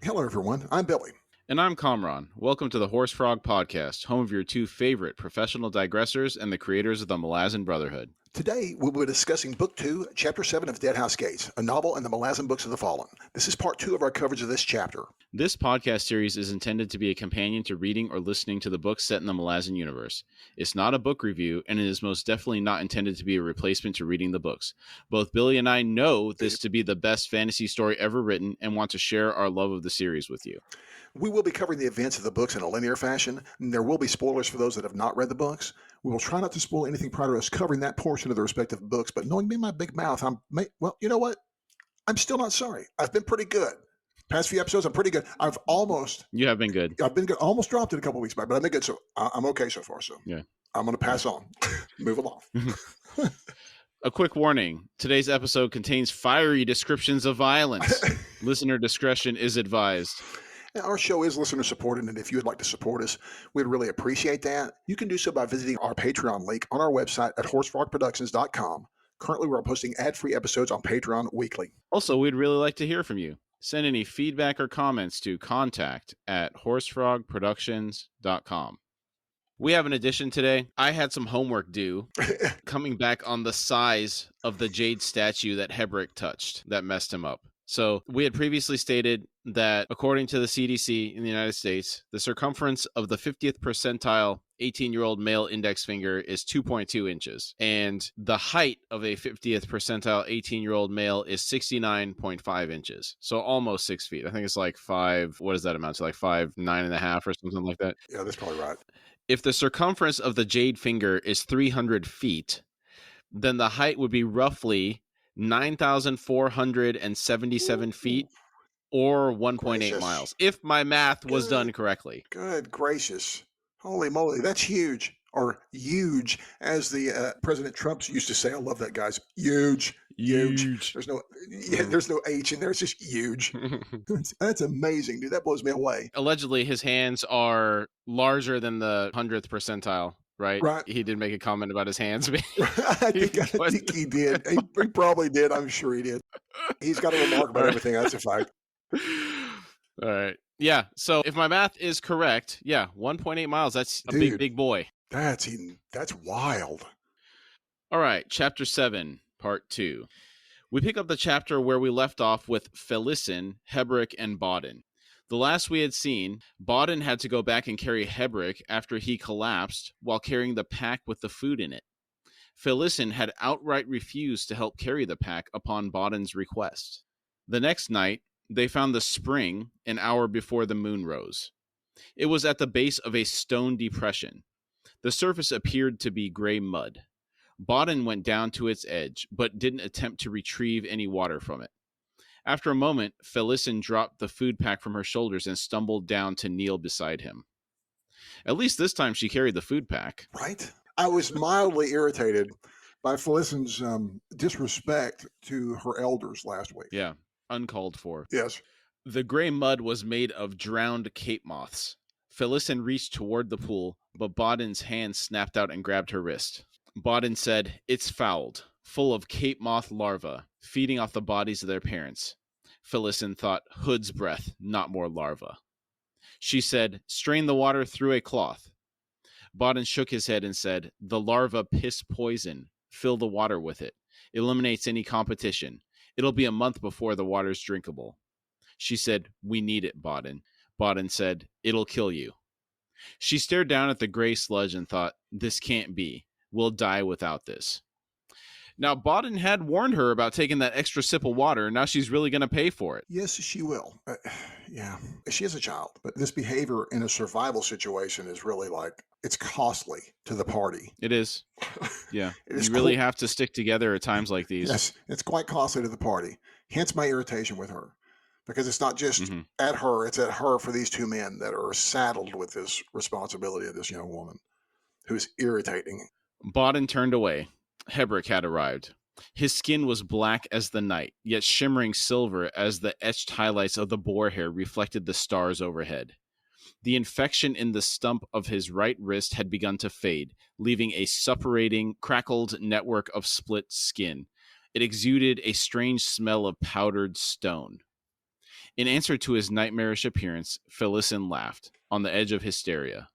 Hello, everyone. I'm Billy. And I'm Kamraun. Welcome to the HorseFrog podcast, home of your two favorite professional digressors and the creators of the Malazan Brotherhood. Today, we'll be discussing Book 2, Chapter 7 of Deadhouse Gates, a novel in the Malazan Books of the Fallen. This is part 2 of our coverage of this chapter. This podcast series is intended to be a companion to reading or listening to the books set in the Malazan universe. It's not a book review, and it is most definitely not intended to be a replacement to reading the books. Both Billy and I know this to be the best fantasy story ever written and want to share our love of the series with you. We will be covering the events of the books in a linear fashion, and there will be spoilers for those that have not read the books. We will try not to spoil anything prior to us covering that portion of the respective books, but knowing me and my big mouth, well, you know what? I'm still not sorry. I've been pretty good. Past few episodes, I'm pretty good. You have been good. I've been good. Almost dropped it a couple weeks back, but I've been good, so I'm okay so far. So yeah, I'm going to pass on. Move along. A quick warning. Today's episode contains fiery descriptions of violence. Listener discretion is advised. Our show is listener supported, and if you would like to support us, we'd really appreciate that. You can do so by visiting our Patreon link on our website at horsefrogproductions.com. Currently, we're posting ad-free episodes on Patreon weekly. Also, we'd really like to hear from you. Send any feedback or comments to contact@horsefrogproductions.com. We have an addition today. I had some homework due, coming back on the size of the jade statue that Hebrik touched that messed him up. So we had previously stated that according to the CDC in the United States, the circumference of the 50th percentile 18-year-old male index finger is 2.2 inches. And the height of a 50th percentile 18-year-old male is 69.5 inches. So almost 6 feet. I think it's like what does that amount to? Like 9.5 or something like that? Yeah, that's probably right. If the circumference of the jade finger is 300 feet, then the height would be roughly 9,477 feet or 1.8 miles, if my math was done correctly. Good gracious. Holy moly, that's huge. Or huge, as the President Trump used to say. I love that, guys. Huge. There's no H in there. It's just huge. That's amazing, dude. That blows me away. Allegedly, his hands are larger than the 100th percentile. Right? He did make a comment about his hands. I think he did. He probably did. I'm sure he did. He's got a remark about everything. That's a fact. All right. Yeah. So if my math is correct, 1.8 miles. That's a big boy. That's wild. All right. Chapter 7, Part 2. We pick up the chapter where we left off with Felison, Hebrik, and Bodden. The last we had seen, Bodden had to go back and carry Hebrik after he collapsed while carrying the pack with the food in it. Felison had outright refused to help carry the pack upon Bodden's request. The next night, they found the spring an hour before the moon rose. It was at the base of a stone depression. The surface appeared to be gray mud. Bodden went down to its edge, but didn't attempt to retrieve any water from it. After a moment, Felison dropped the food pack from her shoulders and stumbled down to kneel beside him. At least this time she carried the food pack. Right? I was mildly irritated by Felison's disrespect to her elders last week. Yeah, uncalled for. Yes. The gray mud was made of drowned cape moths. Felison reached toward the pool, but Bodden's hand snapped out and grabbed her wrist. Bodden said, "It's fouled, full of cape moth larvae, feeding off the bodies of their parents." Felison thought, "Hood's breath, not more larvae." She said, "Strain the water through a cloth." Bodden shook his head and said, "The larva piss poison. Fill the water with it. Eliminates any competition. It'll be a month before the water's drinkable." She said, "We need it, Bodden." Bodden said, "It'll kill you." She stared down at the gray sludge and thought, "This can't be. We'll die without this." Now, Bodden had warned her about taking that extra sip of water, and now she's really going to pay for it. Yes, she will. Yeah, she is a child, but this behavior in a survival situation is really it's costly to the party. It is. Yeah. You really have to stick together at times like these. Yes, it's quite costly to the party. Hence my irritation with her. Because it's not just at her, it's at her for these two men that are saddled with this responsibility of this young woman who's irritating. Bodden turned away. Hebrik had arrived. His skin was black as the night, yet shimmering silver as the etched highlights of the boar hair reflected the stars overhead. The infection in the stump of his right wrist had begun to fade, leaving a suppurating, crackled network of split skin. It exuded a strange smell of powdered stone. In answer to his nightmarish appearance, Felicin laughed, on the edge of hysteria.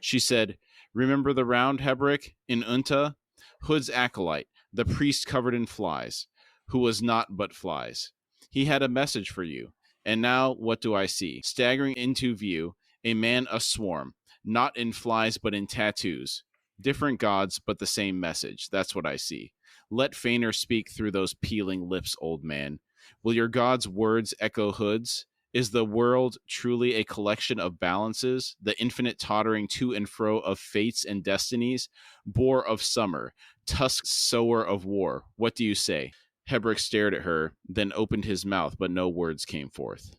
She said, "Remember the round, Hebrick, in Unta? Hood's acolyte, the priest covered in flies, who was not but flies. He had a message for you. And now what do I see? Staggering into view, a man aswarm, not in flies but in tattoos. Different gods, but the same message. That's what I see. Let feigner speak through those peeling lips, old man. Will your god's words echo Hood's? Is the world truly a collection of balances, the infinite tottering to and fro of fates and destinies? Boar of summer, tusked sower of war, what do you say?" Hebrick stared at her, then opened his mouth, but no words came forth.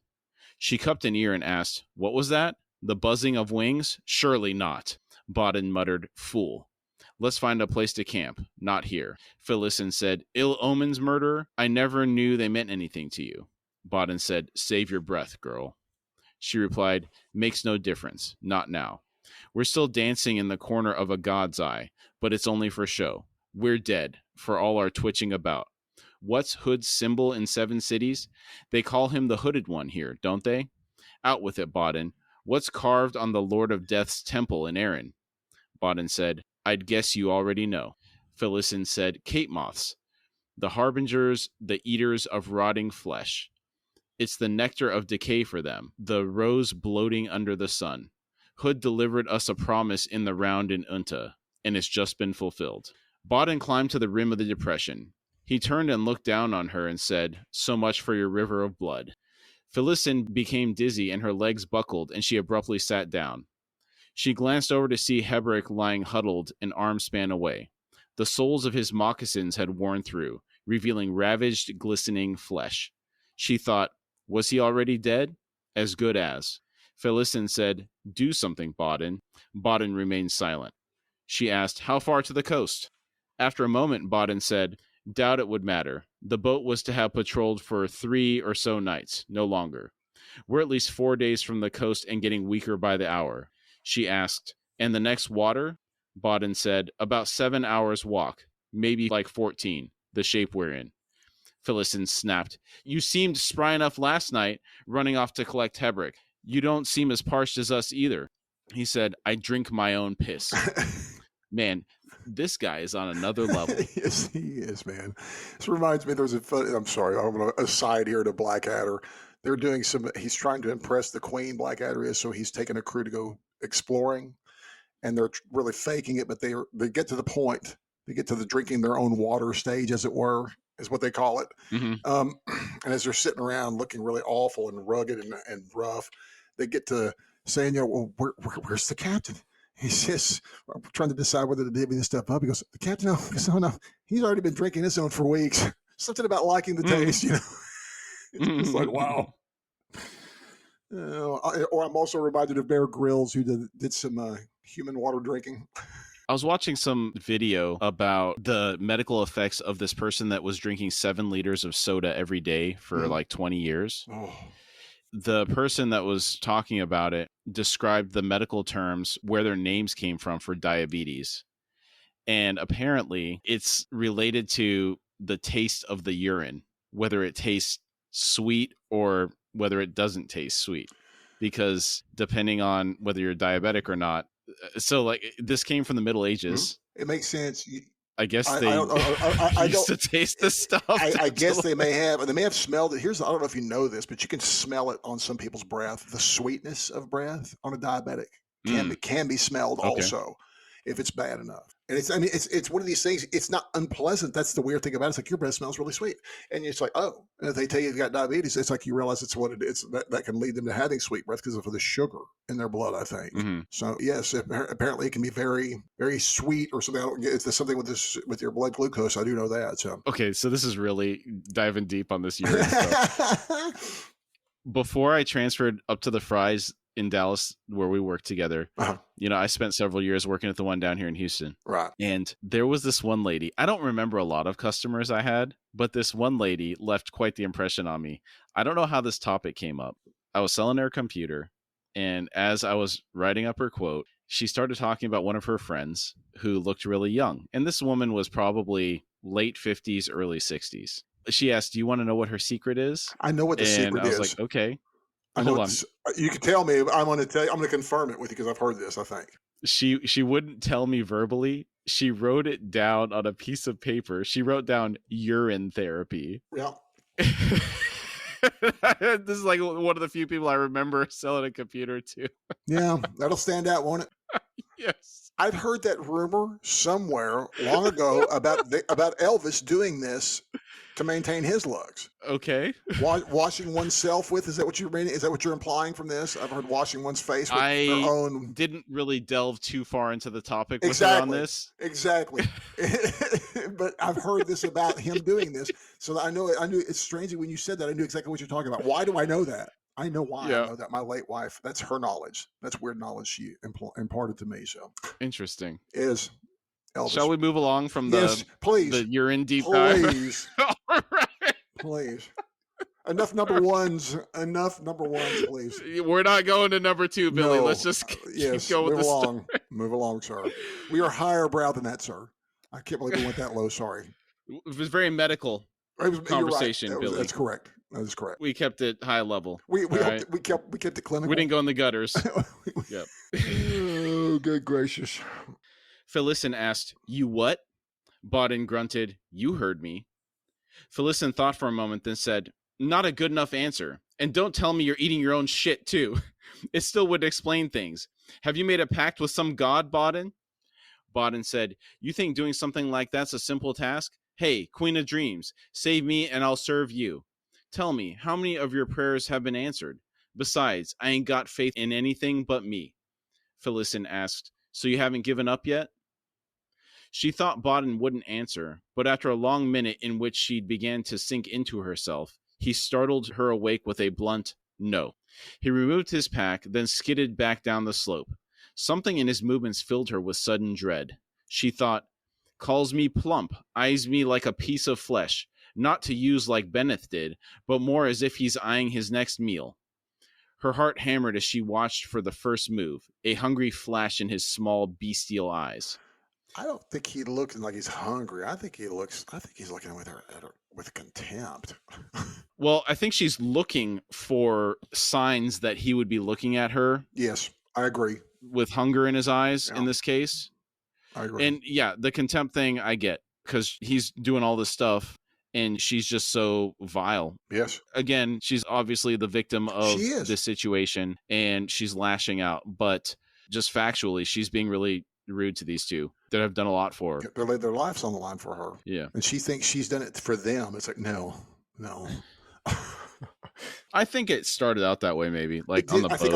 She cupped an ear and asked, "What was that? The buzzing of wings? Surely not." Bodden muttered, "Fool. Let's find a place to camp. Not here." Felicin said, "Ill omens, murderer? I never knew they meant anything to you." Bodden said, "Save your breath, girl." She replied, "Makes no difference. Not now. We're still dancing in the corner of a god's eye, but it's only for show. We're dead, for all our twitching about. What's Hood's symbol in 7 cities? They call him the Hooded One here, don't they? Out with it, Bodden. What's carved on the Lord of Death's temple in Erin?" Bodden said, "I'd guess you already know." Felicin said, "Cape moths, the harbingers, the eaters of rotting flesh. It's the nectar of decay for them, the rose bloating under the sun. Hood delivered us a promise in the round in Unta, and it's just been fulfilled." Bodden climbed to the rim of the depression. He turned and looked down on her and said, "So much for your river of blood." Felicin became dizzy and her legs buckled, and she abruptly sat down. She glanced over to see Hebrick lying huddled an arm span away. The soles of his moccasins had worn through, revealing ravaged, glistening flesh. She thought, was he already dead? As good as. Felicin said, "Do something, Bodden." Bodden remained silent. She asked, "How far to the coast?" After a moment, Bodden said, "Doubt it would matter. The boat was to have patrolled for 3 or so nights, no longer. We're at least 4 days from the coast and getting weaker by the hour." She asked, "And the next water?" Bodden said, "About 7 hours walk, maybe like 14, the shape we're in." Felicin snapped, "You seemed spry enough last night, running off to collect Hebrick. You don't seem as parched as us either." He said, "I drink my own piss." Man, this guy is on another level. Yes, he is, man. This reminds me, there's a fun, I'm sorry, I'm going to aside here to Blackadder. They're doing he's trying to impress the queen, Blackadder is, so he's taking a crew to go exploring, and they're really faking it, but they get to the point, they get to the drinking their own water stage, as it were, is what they call it. Mm-hmm. And as they're sitting around looking really awful and rugged and rough, they get to saying, "Well, where's the captain?" He says, "I'm trying to decide whether to divvy this stuff up." He goes, "The captain, no, he's already been drinking his own for weeks." Something about liking the taste, It's like, wow. Or I'm also reminded of Bear Grylls, who did some human water drinking. I was watching some video about the medical effects of this person that was drinking 7 liters of soda every day for like 20 years. Oh. The person that was talking about it described the medical terms where their names came from for diabetes. And apparently it's related to the taste of the urine, whether it tastes sweet or whether it doesn't taste sweet, because depending on whether you're diabetic or not. So like this came from the Middle Ages. It makes sense. I guess they used to taste this stuff. I guess they may have, and they may have smelled it. I don't know if you know this, but you can smell it on some people's breath. The sweetness of breath on a diabetic can be smelled also, if it's bad enough. And it's one of these things. It's not unpleasant. That's the weird thing about it. It's like your breath smells really sweet, and it's like, oh. And if they tell you you've got diabetes, it's like you realize it's what it is. That can lead them to having sweet breath because of the sugar in their blood, I think. Mm-hmm. So yes, apparently it can be very, very sweet or something. It's something with your blood glucose. I do know that. So okay, so this is really diving deep on this urine stuff. Before I transferred up to the Fries in Dallas, where we worked together, I spent several years working at the one down here in Houston. Right. And there was this one lady. I don't remember a lot of customers I had, but this one lady left quite the impression on me. I don't know how this topic came up. I was selling her a computer, and as I was writing up her quote, she started talking about one of her friends who looked really young. And this woman was probably late 50s, early 60s. She asked, "Do you want to know what her secret is?" I know what the secret is. And I was like, okay. I know Hold on. it's. You can tell me. I'm going to tell you. I'm going to confirm it with you because I've heard this. I think. She wouldn't tell me verbally. She wrote it down on a piece of paper. She wrote down urine therapy. Yeah. This is like one of the few people I remember selling a computer to. Yeah, that'll stand out, won't it? Yes. I've heard that rumor somewhere long ago about Elvis doing this to maintain his looks. Okay. Washing oneself with, is that what you're meaning? Is that what you're implying from this? I've heard washing one's face with their I own. didn't really delve too far into the topic with Exactly. her on this. Exactly. But I've heard this about him doing this. So I knew it's strange when you said that. I knew exactly what you're talking about. Why do I know that? I know why Yeah. I know that. My late wife, that's her knowledge. That's weird knowledge she imparted to me. So Interesting. is Elvis. Shall we move along from Yes, please. the urine deep dive? Please. All right. Please. Enough number ones, please. We're not going to number 2, Billy. No. Let's just keep going move with the along. story. Move along, sir. We are higher brow than that, sir. I can't believe we went that low. Sorry. It was very medical conversation, you're right. Billy. That's correct. That is correct. We kept it high level. We right? kept it clinical. We didn't go in the gutters. Yep. Oh, good gracious. Felicin asked, "You what?" Bodden grunted, "You heard me." Felicin thought for a moment, then said, "Not a good enough answer. And don't tell me you're eating your own shit, too. It still would explain things. Have you made a pact with some god, Bodden?" Bodden said, "You think doing something like that's a simple task? Hey, Queen of Dreams, save me and I'll serve you. Tell me, how many of your prayers have been answered? Besides, I ain't got faith in anything but me." Felicin asked, "So you haven't given up yet?" She thought Bodden wouldn't answer, but after a long minute in which she began to sink into herself, he startled her awake with a blunt no. He removed his pack, then skidded back down the slope. Something in his movements filled her with sudden dread. She thought, calls me plump, eyes me like a piece of flesh, not to use like Benneth did, but more as if he's eyeing his next meal. Her heart hammered as she watched for the first move, a hungry flash in his small, bestial eyes. I don't think he looks like he's hungry. I think he's looking with her with contempt. Well, I think she's looking for signs that he would be looking at her. Yes, I agree. With hunger in his eyes in this case. I agree. And yeah, the contempt thing I get because he's doing all this stuff and she's just so vile. Yes. Again, she's obviously the victim of this situation and she's lashing out. But just factually, she's being really rude to these two that have done a lot for her. They laid their lives on the line for her. Yeah. And she thinks she's done it for them. It's like, no. I think it started out that way, maybe. Like on the boat. I think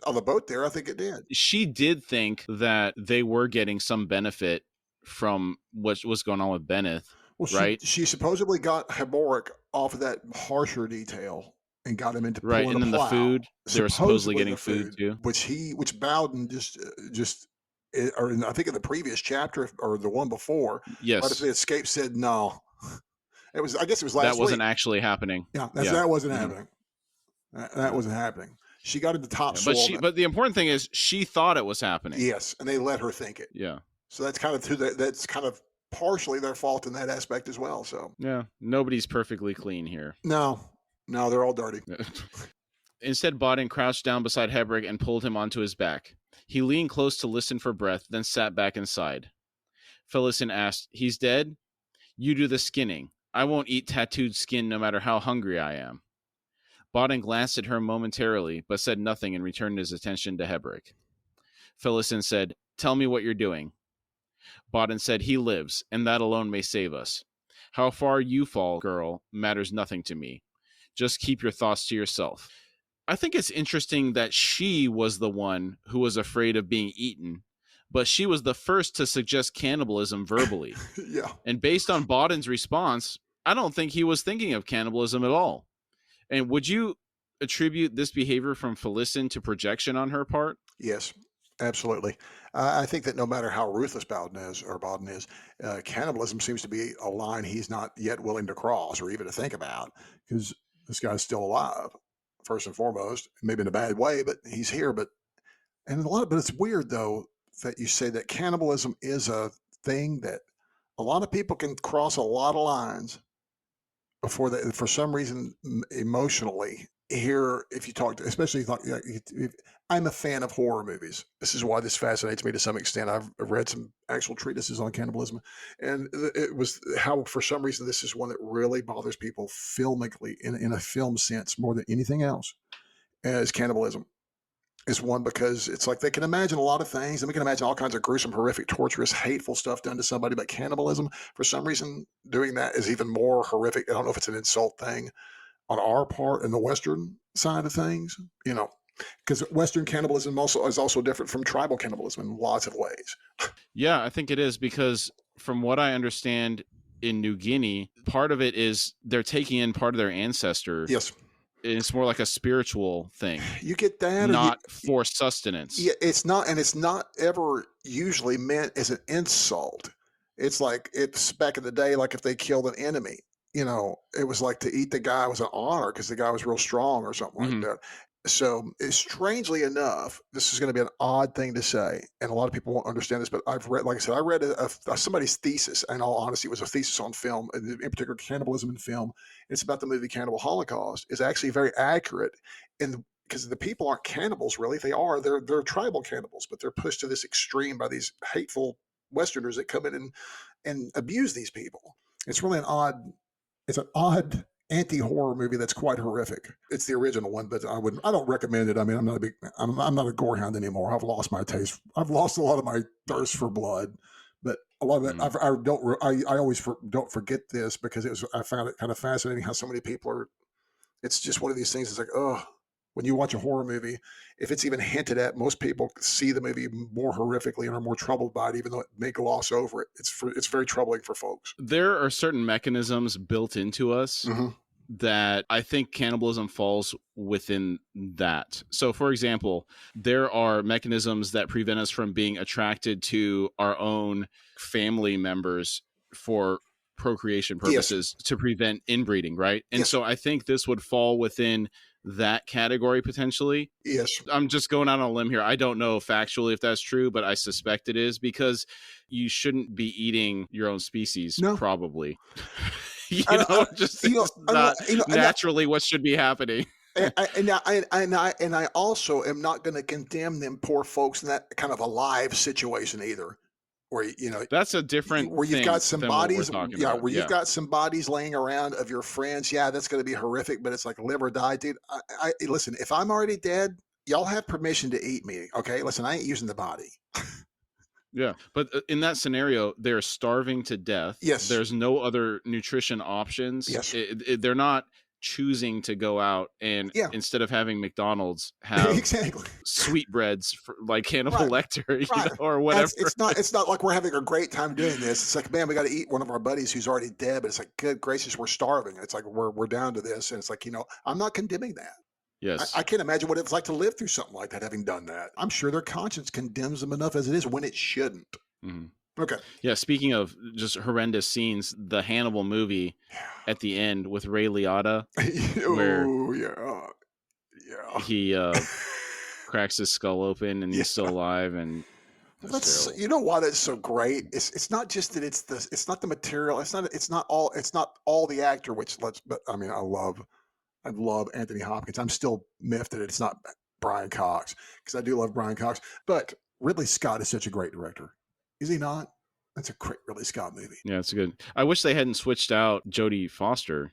on the boat there, I think it did. She did think that they were getting some benefit from what was going on with Benneth, right? She supposedly got Haboric off of that harsher detail and got him into right, and then the food. They were supposedly getting food too, which Bowden just. Or I think in the previous chapter or the one before, yes, right after the escape said no. It was. I guess it was last week. That wasn't actually happening. Yeah, that wasn't happening. That wasn't happening. She got into top soil. But the important thing is she thought it was happening. Yes, and they let her think it. Yeah. So that's kind of partially their fault in that aspect as well. So yeah, nobody's perfectly clean here. No, they're all dirty. Instead, Bodden crouched down beside Hebrig and pulled him onto his back. He leaned close to listen for breath, then sat back inside. Felicin asked, "He's dead? You do the skinning. I won't eat tattooed skin no matter how hungry I am." Bodden glanced at her momentarily, but said nothing and returned his attention to Hebrig. Felicin said, "Tell me what you're doing." Bodden said, "He lives, and that alone may save us. How far you fall, girl, matters nothing to me. Just keep your thoughts to yourself." I think it's interesting that she was the one who was afraid of being eaten, but she was the first to suggest cannibalism verbally. Yeah. And based on Bodden's response, I don't think he was thinking of cannibalism at all. And would you attribute this behavior from Felicin to projection on her part? Yes, absolutely. I think that no matter how ruthless Bodden is, cannibalism seems to be a line he's not yet willing to cross or even to think about because this guy's still alive. First and foremost, maybe in a bad way, but he's here. But it's weird though that you say that cannibalism is a thing that a lot of people can cross a lot of lines before they, for some reason, emotionally, here, if you talk to, especially I'm a fan of horror movies. This is why this fascinates me to some extent. I've read some actual treatises on cannibalism, and it was how, for some reason, this is one that really bothers people filmically in a film sense more than anything else, as cannibalism is one, because it's like they can imagine a lot of things and we can imagine all kinds of gruesome, horrific, torturous, hateful stuff done to somebody, but cannibalism, for some reason, doing that is even more horrific. I don't know if it's an insult thing on our part in the Western side of things, because Western cannibalism is also different from tribal cannibalism in lots of ways. Yeah, I think it is, because from what I understand in New Guinea, part of it is they're taking in part of their ancestor. Yes. It's more like a spiritual thing. You get that, not for sustenance. Yeah, it's not, and it's not ever usually meant as an insult. It's like, it's back in the day, like if they killed an enemy, it was like to eat the guy was an honor because the guy was real strong or something like that. So, strangely enough, this is going to be an odd thing to say, and a lot of people won't understand this, but I've read, like I said, I read somebody's thesis. In all honesty, it was a thesis on film, in particular cannibalism in film. It's about the movie Cannibal Holocaust. It's actually very accurate, because the people aren't cannibals really. They're tribal cannibals, but they're pushed to this extreme by these hateful Westerners that come in and abuse these people. It's really an odd anti-horror movie that's quite horrific. It's the original one, but I don't recommend it. I mean, I'm not a gorehound anymore. I've lost my taste. I've lost a lot of my thirst for blood, but a lot of it, I always don't forget this, because I found it kind of fascinating how so many people are. It's just one of these things. It's like, oh, when you watch a horror movie, if it's even hinted at, most people see the movie more horrifically and are more troubled by it, even though it may gloss over it. It's very troubling for folks. There are certain mechanisms built into us that I think cannibalism falls within that. So, for example, there are mechanisms that prevent us from being attracted to our own family members for procreation purposes, to prevent inbreeding, right? And so I think this would fall within that category potentially. Yes. I'm just going out on a limb here. I don't know factually if that's true, but I suspect it is, because you shouldn't be eating your own species, probably. Not naturally what should be happening. And I also am not going to condemn them poor folks in that kind of a live situation either, where that's a different where you've got some bodies, you've got some bodies laying around of your friends. Yeah, that's going to be horrific, but it's like live or die, dude. I listen. If I'm already dead, y'all have permission to eat me. Okay, listen, I ain't using the body. Yeah, but in that scenario, they're starving to death. Yes, there's no other nutrition options. Yes, they're not choosing to go out and instead of having McDonald's, have sweetbreads like Hannibal Lecter, or whatever. It's not like we're having a great time doing this. It's like, man, we got to eat one of our buddies who's already dead, but it's like, good gracious, we're starving. It's like we're down to this, and it's like, I'm not condemning that. Yes, I can't imagine what it's like to live through something like that, having done that. I'm sure their conscience condemns them enough as it is when it shouldn't. Okay. Yeah, speaking of just horrendous scenes, the Hannibal movie at the end with Ray Liotta, where he cracks his skull open and he's still alive, and you know why that's so great? It's not just that it's not the material, it's not all the actor, but I mean, I love Anthony Hopkins. I'm still miffed that it's not Brian Cox, because I do love Brian Cox, but Ridley Scott is such a great director. Is he not? That's a great Ridley Scott movie. Yeah, it's good. I wish they hadn't switched out Jodie Foster.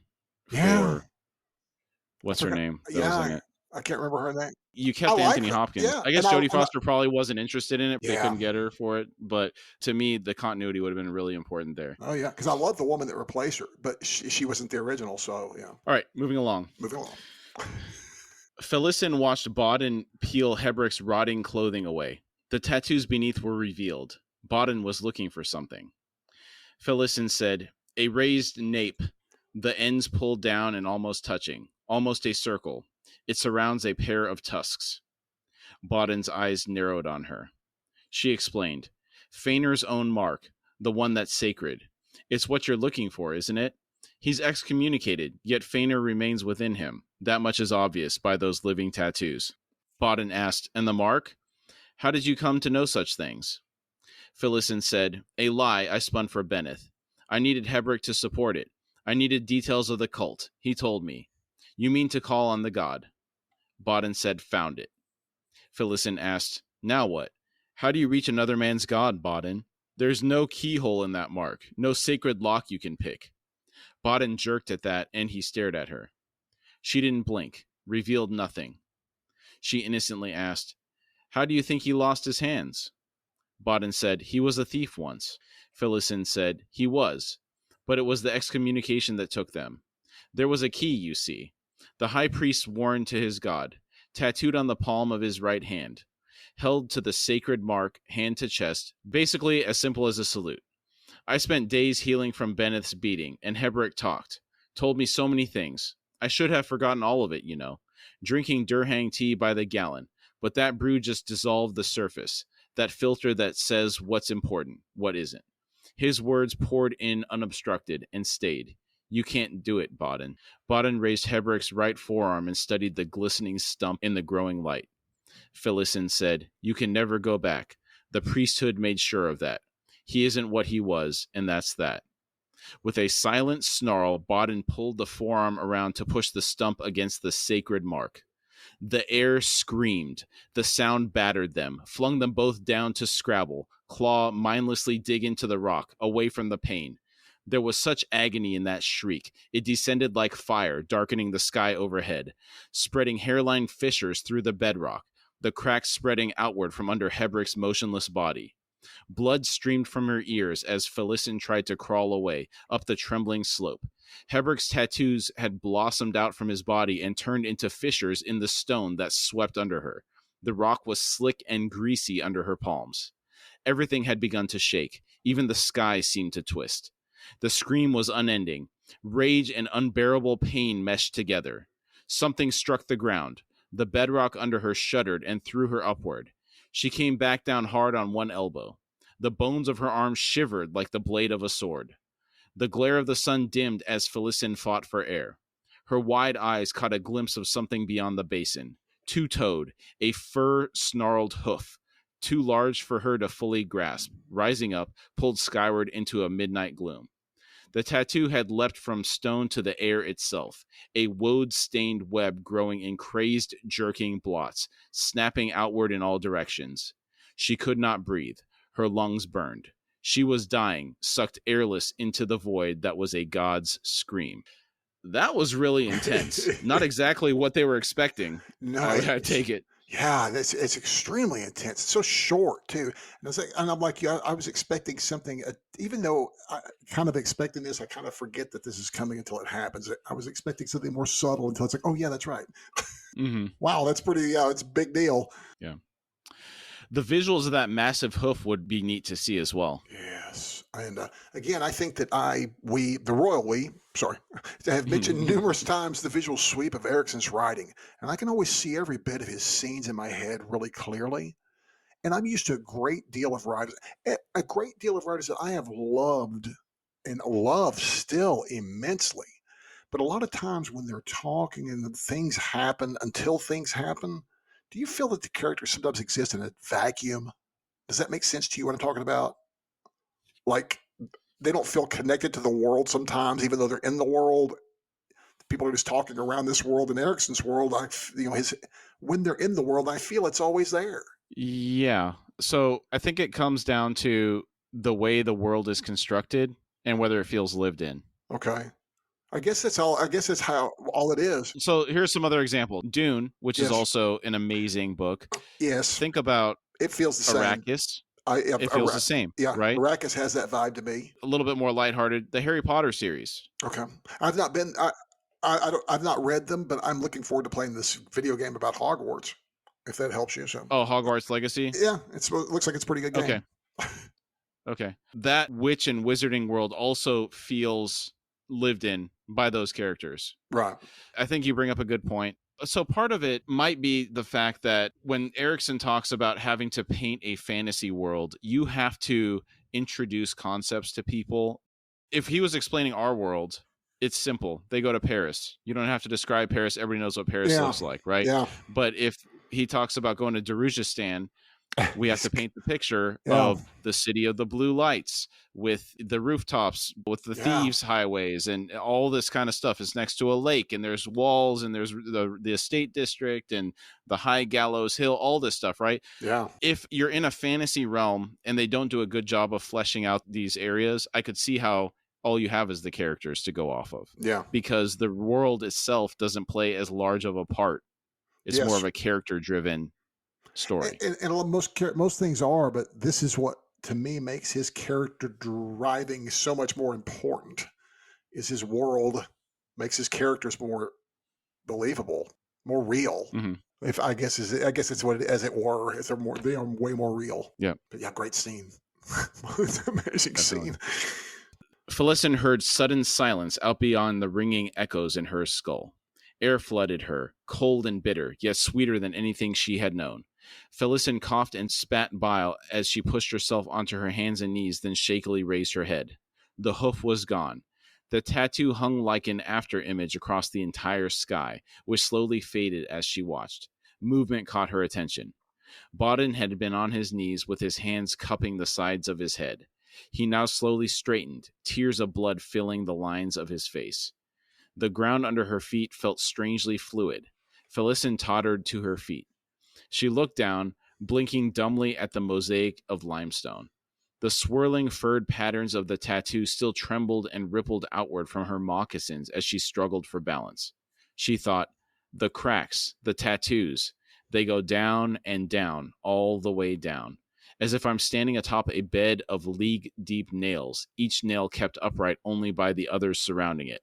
What's her name? I can't remember her name. You kept Anthony Hopkins. Yeah. I guess Jodie Foster probably wasn't interested in it. They couldn't get her for it. But to me, the continuity would have been really important there. Oh, yeah. Because I love the woman that replaced her, but she wasn't the original. So, yeah. All right. Moving along. Felicin watched Bodden peel Hebrick's rotting clothing away. The tattoos beneath were revealed. Bodden was looking for something. Felicin said, "A raised nape, the ends pulled down and almost touching. Almost a circle. It surrounds a pair of tusks." Bodden's eyes narrowed on her. She explained, "Fëanor's own mark, the one that's sacred. It's what you're looking for, isn't it? He's excommunicated, yet Fëanor remains within him. That much is obvious by those living tattoos." Bodden asked, "And the mark? How did you come to know such things?" Felicin said, "A lie I spun for Benneth. I needed Hebrick to support it. I needed details of the cult. He told me. You mean to call on the god? Bodden said, found it. Phillison asked, now what? How do you reach another man's god, Bodden? There's no keyhole in that mark, no sacred lock you can pick. Bodden jerked at that, and he stared at her. She didn't blink, revealed nothing. She innocently asked, how do you think he lost his hands? Bodden said, he was a thief once. Phillison said, he was, but it was the excommunication that took them. There was a key, you see. The high priest sworn to his god, tattooed on the palm of his right hand, held to the sacred mark, hand to chest, basically as simple as a salute. I spent days healing from Benneth's beating, and Heberick talked, told me so many things. I should have forgotten all of it, you know, drinking Durhang tea by the gallon, but that brew just dissolved the surface, that filter that says what's important, what isn't. His words poured in unobstructed and stayed. You can't do it, Bodden. Bodden raised Heberick's right forearm and studied the glistening stump in the growing light. Phillison said, you can never go back. The priesthood made sure of that. He isn't what he was, and that's that. With a silent snarl, Bodden pulled the forearm around to push the stump against the sacred mark. The air screamed. The sound battered them, flung them both down to scrabble, claw mindlessly dig into the rock, away from the pain. There was such agony in that shriek. It descended like fire, darkening the sky overhead, spreading hairline fissures through the bedrock, the cracks spreading outward from under Heberick's motionless body. Blood streamed from her ears as Phillison tried to crawl away, up the trembling slope. Heberick's tattoos had blossomed out from his body and turned into fissures in the stone that swept under her. The rock was slick and greasy under her palms. Everything had begun to shake. Even the sky seemed to twist. The scream was unending. Rage and unbearable pain meshed together. Something struck the ground. The bedrock under her shuddered and threw her upward. She came back down hard on one elbow. The bones of her arms shivered like the blade of a sword. The glare of the sun dimmed as Phillison fought for air. Her wide eyes caught a glimpse of something beyond the basin. Two-toed, a fur-snarled hoof, too large for her to fully grasp, rising up, pulled skyward into a midnight gloom. The tattoo had leapt from stone to the air itself, a woad-stained web growing in crazed, jerking blots, snapping outward in all directions. She could not breathe. Her lungs burned. She was dying, sucked airless into the void that was a god's scream. That was really intense. Not exactly what they were expecting. No, I take it. Yeah, it's extremely intense. It's so short too, and I'm like, yeah, I was expecting something. Even though I kind of expecting this, I kind of forget that this is coming until it happens. I was expecting something more subtle until it's like, oh yeah, that's right. Mm-hmm. Wow, that's pretty. It's a big deal. Yeah. The visuals of that massive hoof would be neat to see as well. Yes, and again, I think that the royal we, sorry, have mentioned numerous times the visual sweep of Erikson's writing, and I can always see every bit of his scenes in my head really clearly. And I'm used to a great deal of writers that I have loved and love still immensely. But a lot of times when they're talking and things happen until things happen, do you feel that the characters sometimes exist in a vacuum? Does that make sense to you what I'm talking about? Like they don't feel connected to the world sometimes, even though they're in the world. People are just talking around this world. In Erikson's world, when they're in the world, I feel it's always there. Yeah. So I think it comes down to the way the world is constructed and whether it feels lived in. Okay. I guess that's all. I guess that's how all it is. So here's some other example. Dune, which is also an amazing book. Yes. Think about it feels the same. Arrakis. It feels the same. Yeah. Right. Arrakis has that vibe to me. A little bit more lighthearted. The Harry Potter series. Okay. I've not been. I've not read them, but I'm looking forward to playing this video game about Hogwarts. If that helps you. So. Oh, Hogwarts Legacy. Yeah, it looks like it's a pretty good game. Okay. Okay. That witch and wizarding world also feels lived in by those characters. Right. I think you bring up a good point. So part of it might be the fact that when Erikson talks about having to paint a fantasy world, you have to introduce concepts to people. If he was explaining our world, it's simple. They go to Paris. You don't have to describe Paris. Everybody knows what Paris looks like, right? Yeah. But if he talks about going to Darujistan, We have to paint the picture Yeah. of the city of the blue lights with the rooftops, with the thieves' highways, and all this kind of stuff. It's next to a lake, and there's walls, and there's the estate district, and the high gallows hill, all this stuff, right? Yeah. If you're in a fantasy realm and they don't do a good job of fleshing out these areas, I could see how all you have is the characters to go off of. Yeah. Because the world itself doesn't play as large of a part. It's more of a character-driven story. And most things are, but this is what to me makes his character driving so much more important. Is his world makes his characters more believable, more real. Mm-hmm. If I guess it's what it, as it were. They are way more real. Yeah. But yeah, great scene. It's an amazing Definitely. scene. Felicin heard sudden silence out beyond the ringing echoes in her skull. Air flooded her, cold and bitter, yet sweeter than anything she had known. Felicin coughed and spat bile as she pushed herself onto her hands and knees, then shakily raised her head. The hoof was gone. The tattoo hung like an after-image across the entire sky, which slowly faded as she watched. Movement caught her attention. Bodden had been on his knees with his hands cupping the sides of his head. He now slowly straightened, tears of blood filling the lines of his face. The ground under her feet felt strangely fluid. Felicin tottered to her feet. She looked down, blinking dumbly at the mosaic of limestone. The swirling furred patterns of the tattoo still trembled and rippled outward from her moccasins as she struggled for balance. She thought, the cracks, the tattoos, they go down and down, all the way down. As if I'm standing atop a bed of league-deep nails, each nail kept upright only by the others surrounding it.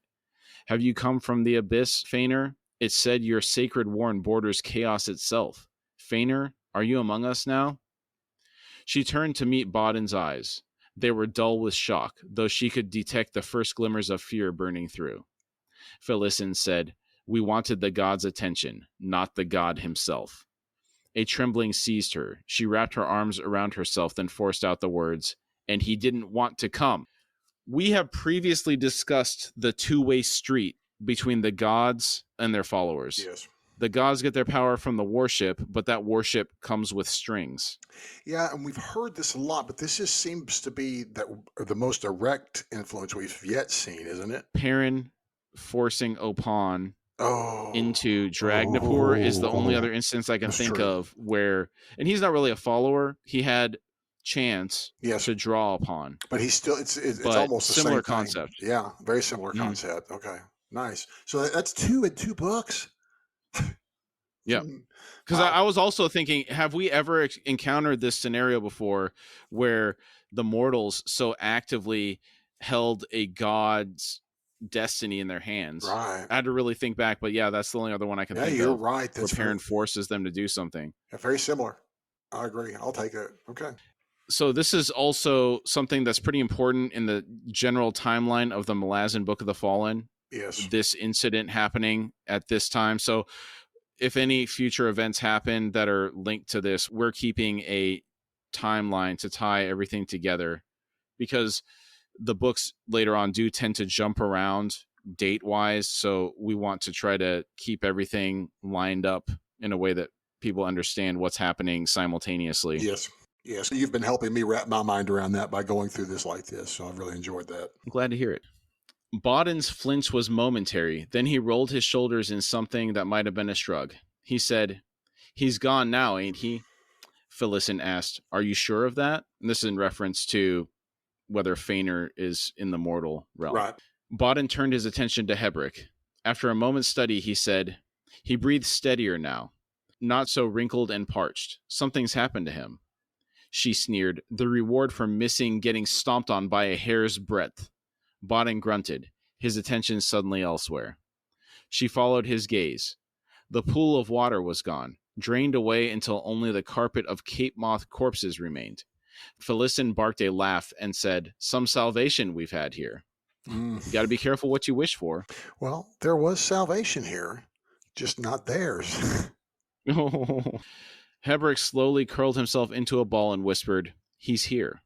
Have you come from the abyss, Fainur? It said your sacred warren borders chaos itself. Fainur, are you among us now? She turned to meet Bodden's eyes. They were dull with shock, though she could detect the first glimmers of fear burning through. Felicin said, we wanted the god's attention, not the god himself. A trembling seized her. She wrapped her arms around herself, then forced out the words, and he didn't want to come. We have previously discussed the two-way street between the gods and their followers. Yes. The gods get their power from the warship, but that warship comes with strings. Yeah, and we've heard this a lot, but this just seems to be the most direct influence we've yet seen, isn't it? Perrin forcing Opon into Dragnapur is the only other instance I can think of where, and he's not really a follower. He had chance to draw upon, but he's still it's almost the similar same concept. Thing. Yeah, very similar concept. Okay, nice. So that's 2 in 2 books. Yeah, because I was also thinking, have we ever encountered this scenario before where the mortals so actively held a god's destiny in their hands? Right. I had to really think back, but yeah, that's the only other one I can think of. Yeah, you're right. That's where Perrin forces them to do something. Yeah, very similar. I agree. I'll take it. Okay. So this is also something that's pretty important in the general timeline of the Malazan Book of the Fallen. Yes. This incident happening at this time. So if any future events happen that are linked to this, we're keeping a timeline to tie everything together, because the books later on do tend to jump around date-wise. So we want to try to keep everything lined up in a way that people understand what's happening simultaneously. Yes. Yes. You've been helping me wrap my mind around that by going through this like this. So I've really enjoyed that. I'm glad to hear it. Bodden's flinch was momentary. Then he rolled his shoulders in something that might have been a shrug. He said, he's gone now, ain't he? Felicin asked, are you sure of that? And this is in reference to whether Fainur is in the mortal realm. Right. Bodden turned his attention to Hebrick. After a moment's study, he said, he breathes steadier now, not so wrinkled and parched. Something's happened to him. She sneered, the reward for missing getting stomped on by a hair's breadth. Bodden grunted, his attention suddenly elsewhere. She followed his gaze. The pool of water was gone, drained away until only the carpet of Cape Moth corpses remained. Felicin barked a laugh and said, some salvation we've had here. You got to be careful what you wish for. Well, there was salvation here, just not theirs. Hebrick slowly curled himself into a ball and whispered, he's here.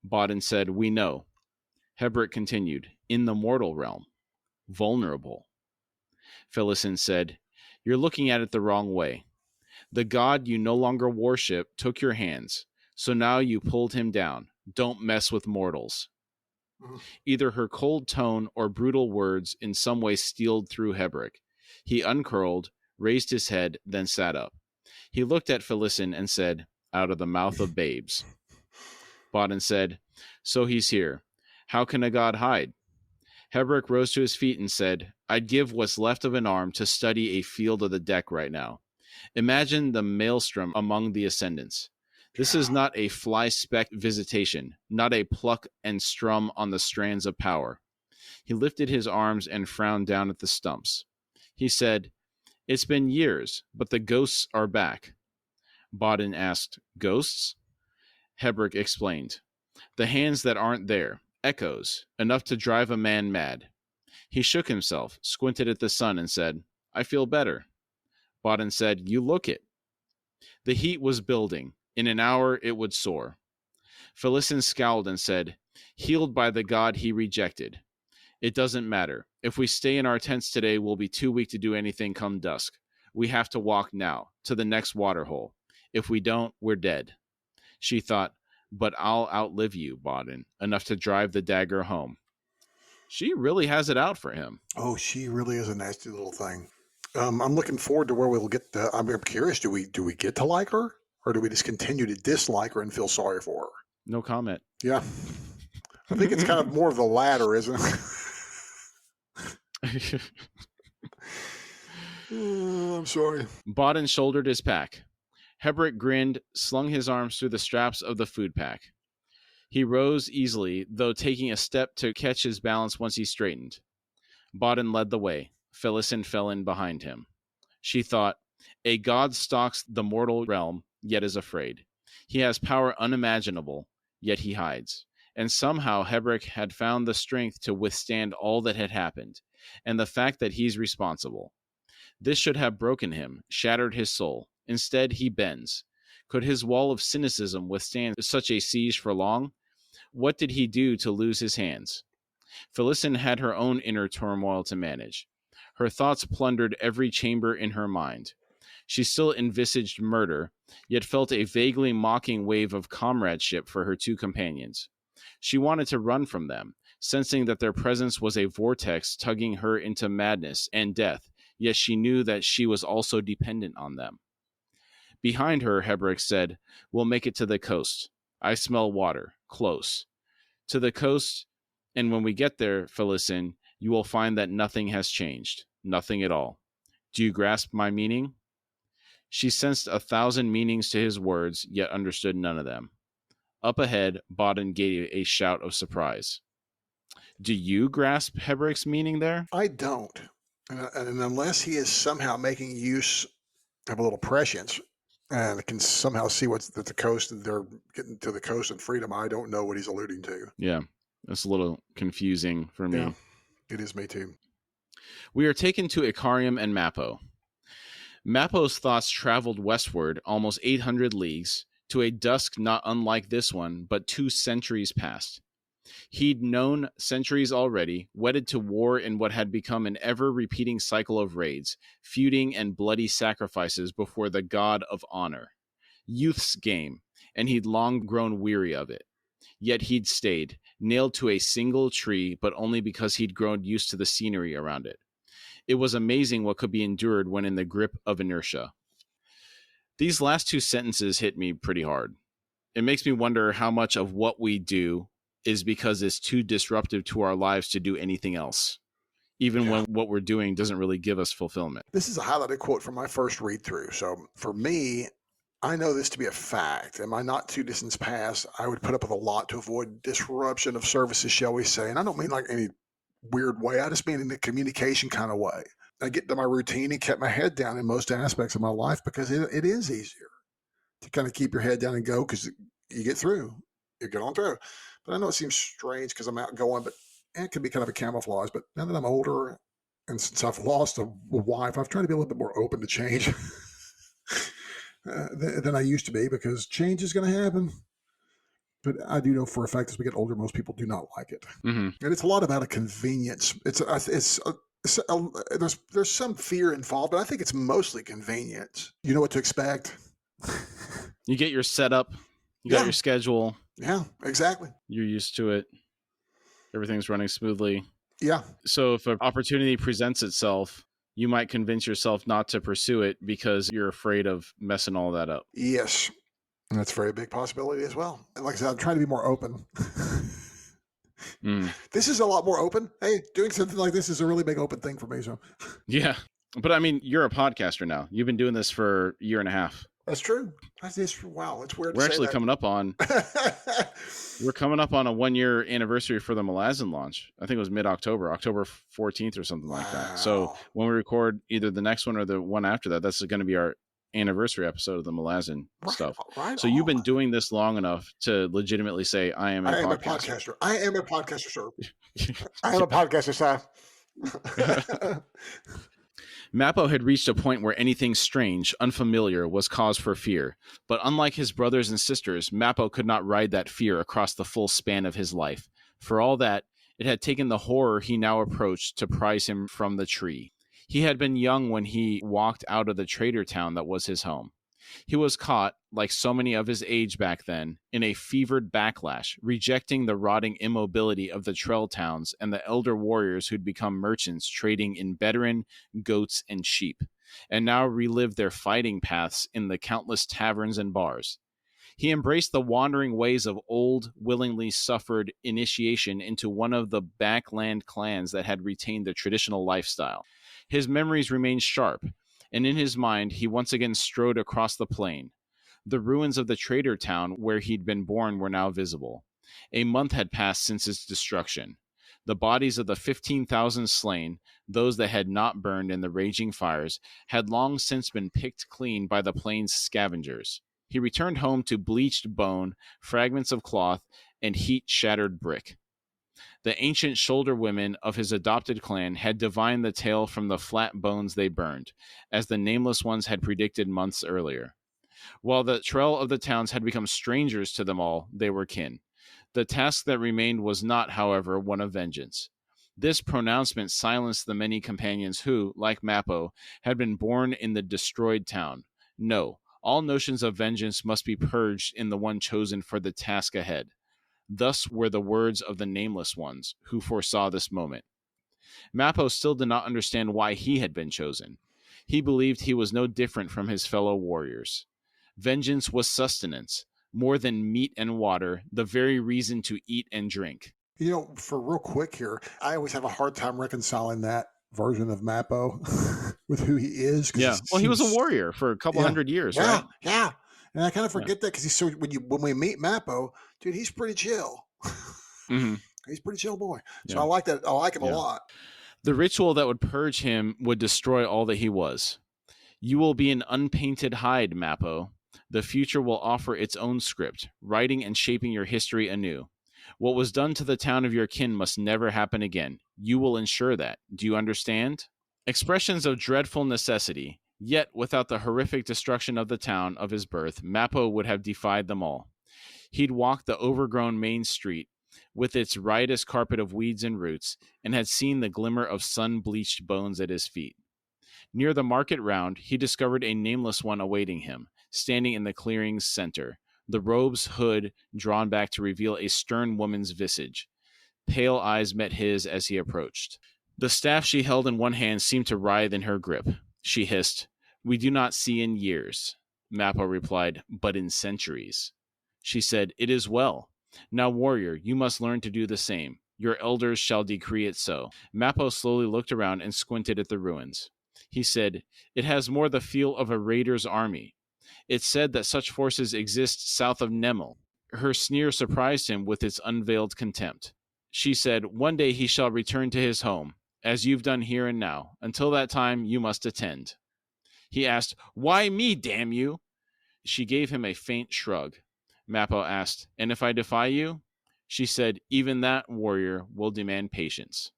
Bodden said, we know. Hebrick continued, in the mortal realm. Vulnerable. Felicin said, you're looking at it the wrong way. The god you no longer worship took your hands, so now you pulled him down. Don't mess with mortals. Either her cold tone or brutal words in some way steeled through Hebrick. He uncurled, raised his head, then sat up. He looked at Felicin and said, "Out of the mouth of babes." Bodden said, "So he's here. How can a god hide?" Hebrick rose to his feet and said, "I'd give what's left of an arm to study a field of the deck right now. Imagine the maelstrom among the ascendants. This is not a fly-speck visitation, not a pluck and strum on the strands of power." He lifted his arms and frowned down at the stumps. He said, "It's been years, but the ghosts are back." Bodden asked, "Ghosts?" Hebrick explained, "The hands that aren't there. Echoes, enough to drive a man mad." He shook himself, squinted at the sun, and said, "I feel better." Bodden said, "You look it." The heat was building. In an hour, it would soar. Felicin scowled and said, "Healed by the god he rejected. It doesn't matter. If we stay in our tents today, we'll be too weak to do anything come dusk. We have to walk now, to the next waterhole. If we don't, we're dead." She thought, "But I'll outlive you, Bodden, enough to drive the dagger home." She really has it out for him. Oh, she really is a nasty little thing. I'm looking forward to where we'll get. I'm curious. Do we get to like her, or do we just continue to dislike her and feel sorry for her? No comment. Yeah, I think it's kind of more of the latter, isn't it? I'm sorry. Bodden shouldered his pack. Hebrick grinned, slung his arms through the straps of the food pack. He rose easily, though taking a step to catch his balance once he straightened. Bodden led the way. Felicin fell in behind him. She thought, "A god stalks the mortal realm, yet is afraid. He has power unimaginable, yet he hides." And somehow Hebrick had found the strength to withstand all that had happened, and the fact that he's responsible. This should have broken him, shattered his soul. Instead, he bends. Could his wall of cynicism withstand such a siege for long? What did he do to lose his hands? Felicin had her own inner turmoil to manage. Her thoughts plundered every chamber in her mind. She still envisaged murder, yet felt a vaguely mocking wave of comradeship for her two companions. She wanted to run from them, sensing that their presence was a vortex tugging her into madness and death, yet she knew that she was also dependent on them. Behind her, Hebrick said, "We'll make it to the coast. I smell water. Close. To the coast, and when we get there, Felicin, you will find that nothing has changed. Nothing at all. Do you grasp my meaning?" She sensed 1,000 meanings to his words, yet understood none of them. Up ahead, Bodden gave a shout of surprise. "Do you grasp Hebrick's meaning there?" I don't. And unless he is somehow making use of a little prescience and can somehow see what's at the coast and they're getting to the coast and freedom, I don't know what he's alluding to. Yeah, that's a little confusing for me. Yeah, it is me too. We are taken to Icarium and Mappo. Mappo's thoughts traveled westward almost 800 leagues to a dusk not unlike this one, but 2 centuries past. He'd known centuries already, wedded to war in what had become an ever-repeating cycle of raids, feuding and bloody sacrifices before the god of honor. Youth's game, and he'd long grown weary of it. Yet he'd stayed, nailed to a single tree, but only because he'd grown used to the scenery around it. It was amazing what could be endured when in the grip of inertia. These last 2 sentences hit me pretty hard. It makes me wonder how much of what we do is because it's too disruptive to our lives to do anything else, even when what we're doing doesn't really give us fulfillment. This is a highlighted quote from my first read through. So for me, I know this to be a fact. In my not too distant past, I would put up with a lot to avoid disruption of services, shall we say. And I don't mean like any weird way. I just mean in the communication kind of way. I get to my routine and kept my head down in most aspects of my life because it is easier to kind of keep your head down and go because you get through. You get on through. But I know it seems strange because I'm outgoing, but it can be kind of a camouflage. But now that I'm older and since I've lost a wife, I've tried to be a little bit more open to change than I used to be because change is going to happen. But I do know for a fact as we get older, most people do not like it. Mm-hmm. And it's a lot about a convenience. It's there's some fear involved, but I think it's mostly convenience. You know what to expect. You get your setup, you got Yeah. your schedule, Yeah, exactly. you're used to it. Everything's running smoothly. Yeah. So if an opportunity presents itself, you might convince yourself not to pursue it because you're afraid of messing all that up. Yes. And that's a very big possibility as well. And like I said, I'm trying to be more open. Mm. This is a lot more open. Hey, doing something like this is a really big open thing for me. So Yeah. But I mean, you're a podcaster now. You've been doing this for a year and a half. that's true. Wow, it's weird. We're actually coming up on a 1-year anniversary for the Malazan launch. I think it was mid-October, October 14th or something like that. So when we record either the next one or the one after that, that's going to be our anniversary episode of the Malazan stuff. Right. So you've been doing this long enough to legitimately say, I am a podcaster. I am a podcaster, sir. I am a podcaster, sir. Mappo had reached a point where anything strange, unfamiliar, was cause for fear. But unlike his brothers and sisters, Mappo could not ride that fear across the full span of his life. For all that, it had taken the horror he now approached to prise him from the tree. He had been young when he walked out of the trader town that was his home. He was caught, like so many of his age back then, in a fevered backlash, rejecting the rotting immobility of the trail towns and the elder warriors who'd become merchants trading in veteran, goats, and sheep, and now relived their fighting paths in the countless taverns and bars. He embraced the wandering ways of old, willingly suffered initiation into one of the backland clans that had retained the traditional lifestyle. His memories remained sharp, and in his mind he once again strode across the plain. The ruins of the trader town where he'd been born were now visible. A month had passed since its destruction. The bodies of the 15,000 slain, those that had not burned in the raging fires, had long since been picked clean by the plain's scavengers. He returned home to bleached bone, fragments of cloth, and heat-shattered brick. The ancient shoulder women of his adopted clan had divined the tale from the flat bones they burned, as the nameless ones had predicted months earlier. While the trail of the towns had become strangers to them all, they were kin. The task that remained was not, however, one of vengeance. This pronouncement silenced the many companions who, like Mappo, had been born in the destroyed town. No, all notions of vengeance must be purged in the one chosen for the task ahead. Thus were the words of the nameless ones, who foresaw this moment. Mappo still did not understand why he had been chosen. He believed he was no different from his fellow warriors. Vengeance was sustenance, more than meat and water, the very reason to eat and drink. You know, for real quick here, I always have a hard time reconciling that version of Mappo with who he is. Yeah, well, he was a warrior for a couple hundred years, right? Yeah. And I kind of forget that because he's so when we meet Mappo, dude, he's pretty chill. Mm-hmm. He's a pretty chill boy. So I like that. I like him a lot. The ritual that would purge him would destroy all that he was. You will be an unpainted hide, Mappo. The future will offer its own script, writing and shaping your history anew. What was done to the town of your kin must never happen again. You will ensure that. Do you understand? Expressions of dreadful necessity. Yet, without the horrific destruction of the town of his birth, Mappo would have defied them all. He'd walked the overgrown main street, with its riotous carpet of weeds and roots, and had seen the glimmer of sun-bleached bones at his feet. Near the market round, he discovered a nameless one awaiting him, standing in the clearing's center, the robe's hood drawn back to reveal a stern woman's visage. Pale eyes met his as he approached. The staff she held in one hand seemed to writhe in her grip. She hissed, "We do not see in years." Mappo replied, "But in centuries." She said, "It is well. Now, warrior, you must learn to do the same. Your elders shall decree it so." Mappo slowly looked around and squinted at the ruins. He said, "It has more the feel of a raider's army. It's said that such forces exist south of Nemel." Her sneer surprised him with its unveiled contempt. She said, "One day he shall return to his home, as you've done here and now. Until that time, you must attend." He asked, "Why me, damn you?" She gave him a faint shrug. Mappo asked, "And if I defy you?" She said, "Even that, warrior, will demand patience."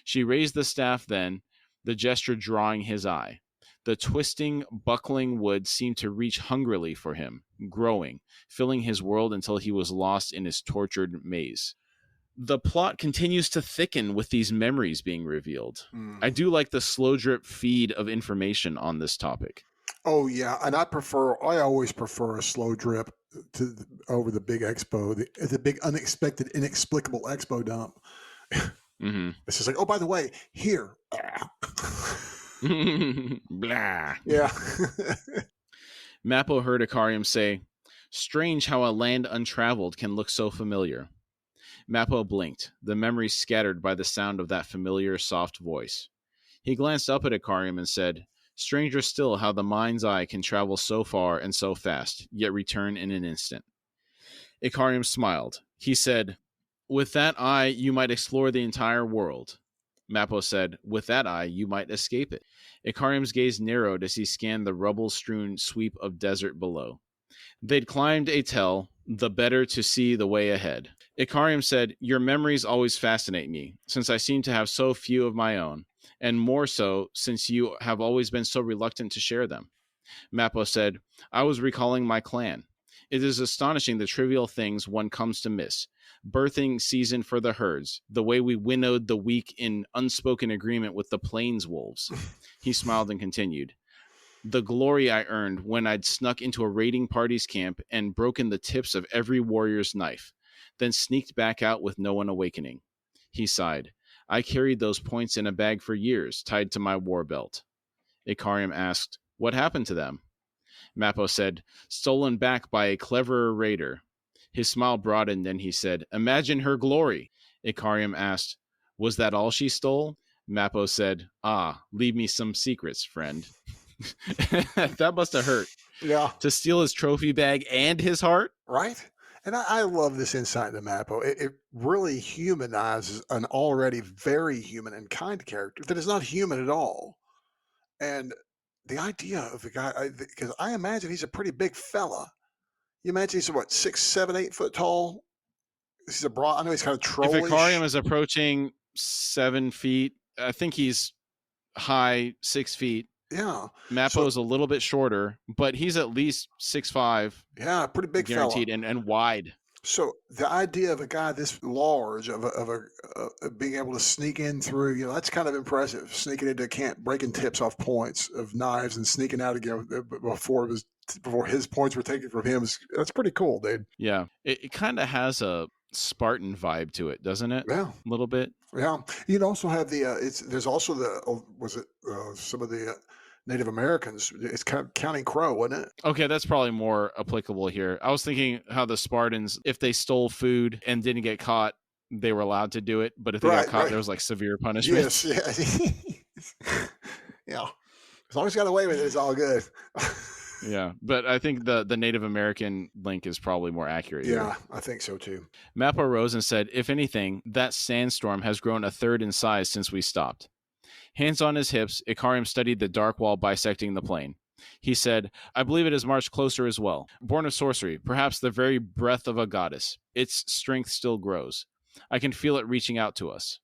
She raised the staff then, the gesture drawing his eye. The twisting, buckling wood seemed to reach hungrily for him, growing, filling his world until he was lost in its tortured maze. The plot continues to thicken with these memories being revealed. Mm. I do like the slow drip feed of information on this topic. Oh yeah, and I always prefer a slow drip to over the big expo, the big unexpected, inexplicable expo dump. Mm-hmm. It's just like, oh, by the way, here. Blah. Yeah. Mappo heard Ikariam say, "Strange how a land untraveled can look so familiar." Mappo blinked, the memories scattered by the sound of that familiar, soft voice. He glanced up at Ikariam and said, "Stranger still how the mind's eye can travel so far and so fast, yet return in an instant." Ikariam smiled. He said, "With that eye, you might explore the entire world." Mappo said, "With that eye, you might escape it." Ikariam's gaze narrowed as he scanned the rubble-strewn sweep of desert below. They'd climbed a tell, the better to see the way ahead. Ikariam said, "Your memories always fascinate me, since I seem to have so few of my own, and more so since you have always been so reluctant to share them." Mappo said, "I was recalling my clan. It is astonishing the trivial things one comes to miss. Birthing season for the herds, the way we winnowed the weak in unspoken agreement with the plains wolves." He smiled and continued, "The glory I earned when I'd snuck into a raiding party's camp and broken the tips of every warrior's knife, then sneaked back out with no one awakening." He sighed. "I carried those points in a bag for years, tied to my war belt." Ikariam asked, "What happened to them?" Mappo said, "Stolen back by a cleverer raider." His smile broadened and he said, "Imagine her glory." Ikariam asked, "Was that all she stole?" Mappo said, "Ah, leave me some secrets, friend." That must have hurt. Yeah. To steal his trophy bag and his heart? Right? And I love this insight into Mappo. It really humanizes an already very human and kind character that is not human at all. And the idea of the guy, because I imagine he's a pretty big fella. You imagine he's what, 6, 7, 8 foot tall? He's a broad. I know he's kind of If trollish. Ikariam is approaching 7 feet, I think he's high 6 feet. Yeah. Mappo is a little bit shorter, but he's at least 6'5". Yeah, pretty big guaranteed, fella. and wide. So the idea of a guy this large, of being able to sneak in through, that's kind of impressive. Sneaking into a camp, breaking tips off points of knives, and sneaking out again before his points were taken from him. That's pretty cool, dude. Yeah, it kind of has a Spartan vibe to it, doesn't it? Yeah, a little bit. Yeah, you'd also have there's also some of the Native Americans. It's kind of Counting Crow, wasn't it? Okay, that's probably more applicable here. I was thinking how the Spartans, if they stole food and didn't get caught, they were allowed to do it. But if they got caught, there was like severe punishment. Yes, yeah. Yeah. As long as you got away with it, it's all good. Yeah, but I think the Native American link is probably more accurate. Yeah, here. I think so too. Mappo rose and said, "If anything, that sandstorm has grown a third in size since we stopped." Hands on his hips, Ikariam studied the dark wall bisecting the plain. He said, "I believe it has marched closer as well. Born of sorcery, perhaps the very breath of a goddess. Its strength still grows. I can feel it reaching out to us."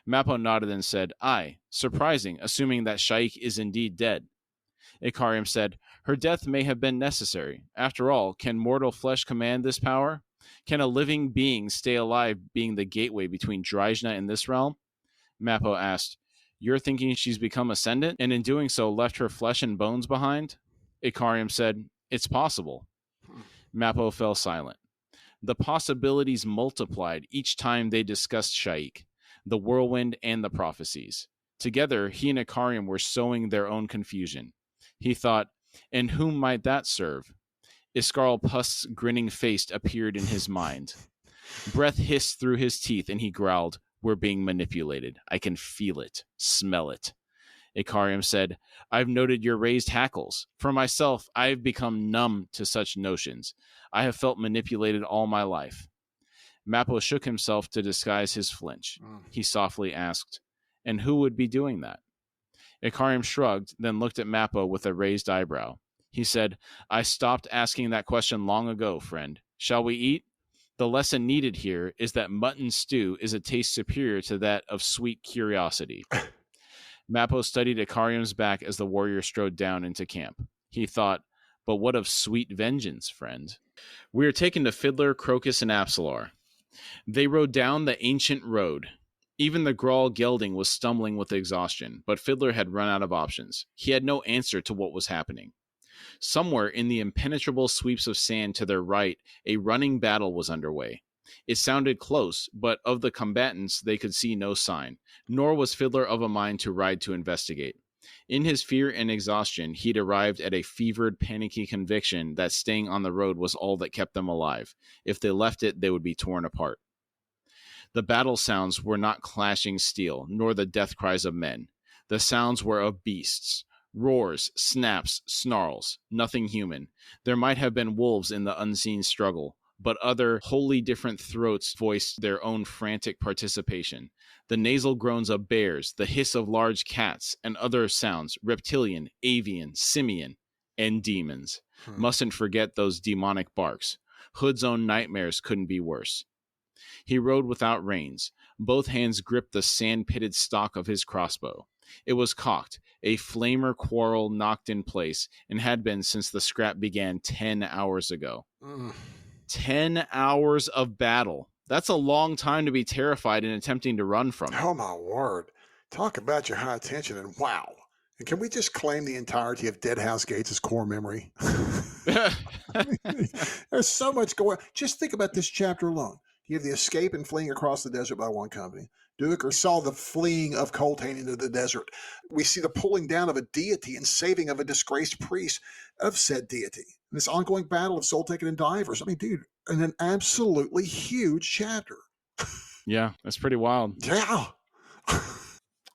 Mappo nodded and said, "Aye, surprising, assuming that Shaik is indeed dead." Ikariam said, "Her death may have been necessary. After all, can mortal flesh command this power? Can a living being stay alive, being the gateway between Dryjna and this realm?" Mappo asked, "You're thinking she's become ascendant, and in doing so left her flesh and bones behind?" Ikariam said, "It's possible." Mappo fell silent. The possibilities multiplied each time they discussed Shaik, the whirlwind, and the prophecies. Together, he and Ikariam were sowing their own confusion. He thought, and whom might that serve? Iskarl Pust's grinning face appeared in his mind. Breath hissed through his teeth, and he growled, "We're being manipulated. I can feel it, smell it." Ikariam said, "I've noted your raised hackles. For myself, I have become numb to such notions. I have felt manipulated all my life." Mappo shook himself to disguise his flinch. He softly asked, "And who would be doing that?" Ikariam shrugged, then looked at Mappo with a raised eyebrow. He said, "I stopped asking that question long ago, friend. Shall we eat? The lesson needed here is that mutton stew is a taste superior to that of sweet curiosity." Mappo studied Ikariam's back as the warrior strode down into camp. He thought, "But what of sweet vengeance, friend?" "We are taken to Fiddler, Crocus, and Apsalar." They rode down the ancient road. Even the Grawl gelding was stumbling with exhaustion, but Fiddler had run out of options. He had no answer to what was happening. Somewhere in the impenetrable sweeps of sand to their right, a running battle was underway. It sounded close, but of the combatants they could see no sign, nor was Fiddler of a mind to ride to investigate. In his fear and exhaustion, he'd arrived at a fevered, panicky conviction that staying on the road was all that kept them alive. If they left it, they would be torn apart. The battle sounds were not clashing steel, nor the death cries of men. The sounds were of beasts. Roars, snaps, snarls, nothing human. There might have been wolves in the unseen struggle, but other, wholly different throats voiced their own frantic participation. The nasal groans of bears, the hiss of large cats, and other sounds, reptilian, avian, simian, and demons. Mustn't forget those demonic barks. Hood's own nightmares couldn't be worse. He rode without reins. Both hands gripped the sand-pitted stock of his crossbow. It was cocked, a flamer quarrel knocked in place, and had been since the scrap began 10 hours ago. 10 hours of battle. That's a long time to be terrified and attempting to run from it. Oh, my word. Talk about your high tension and wow. And can we just claim the entirety of Deadhouse Gates as core memory? There's so much going on. Just think about this chapter alone. You have the escape and fleeing across the desert by one company. Duiker saw the fleeing of Coltane into the desert. We see the pulling down of a deity and saving of a disgraced priest of said deity. And this ongoing battle of Soul Taken and Divers. I mean, dude, and an absolutely huge chapter. Yeah, that's pretty wild. Yeah.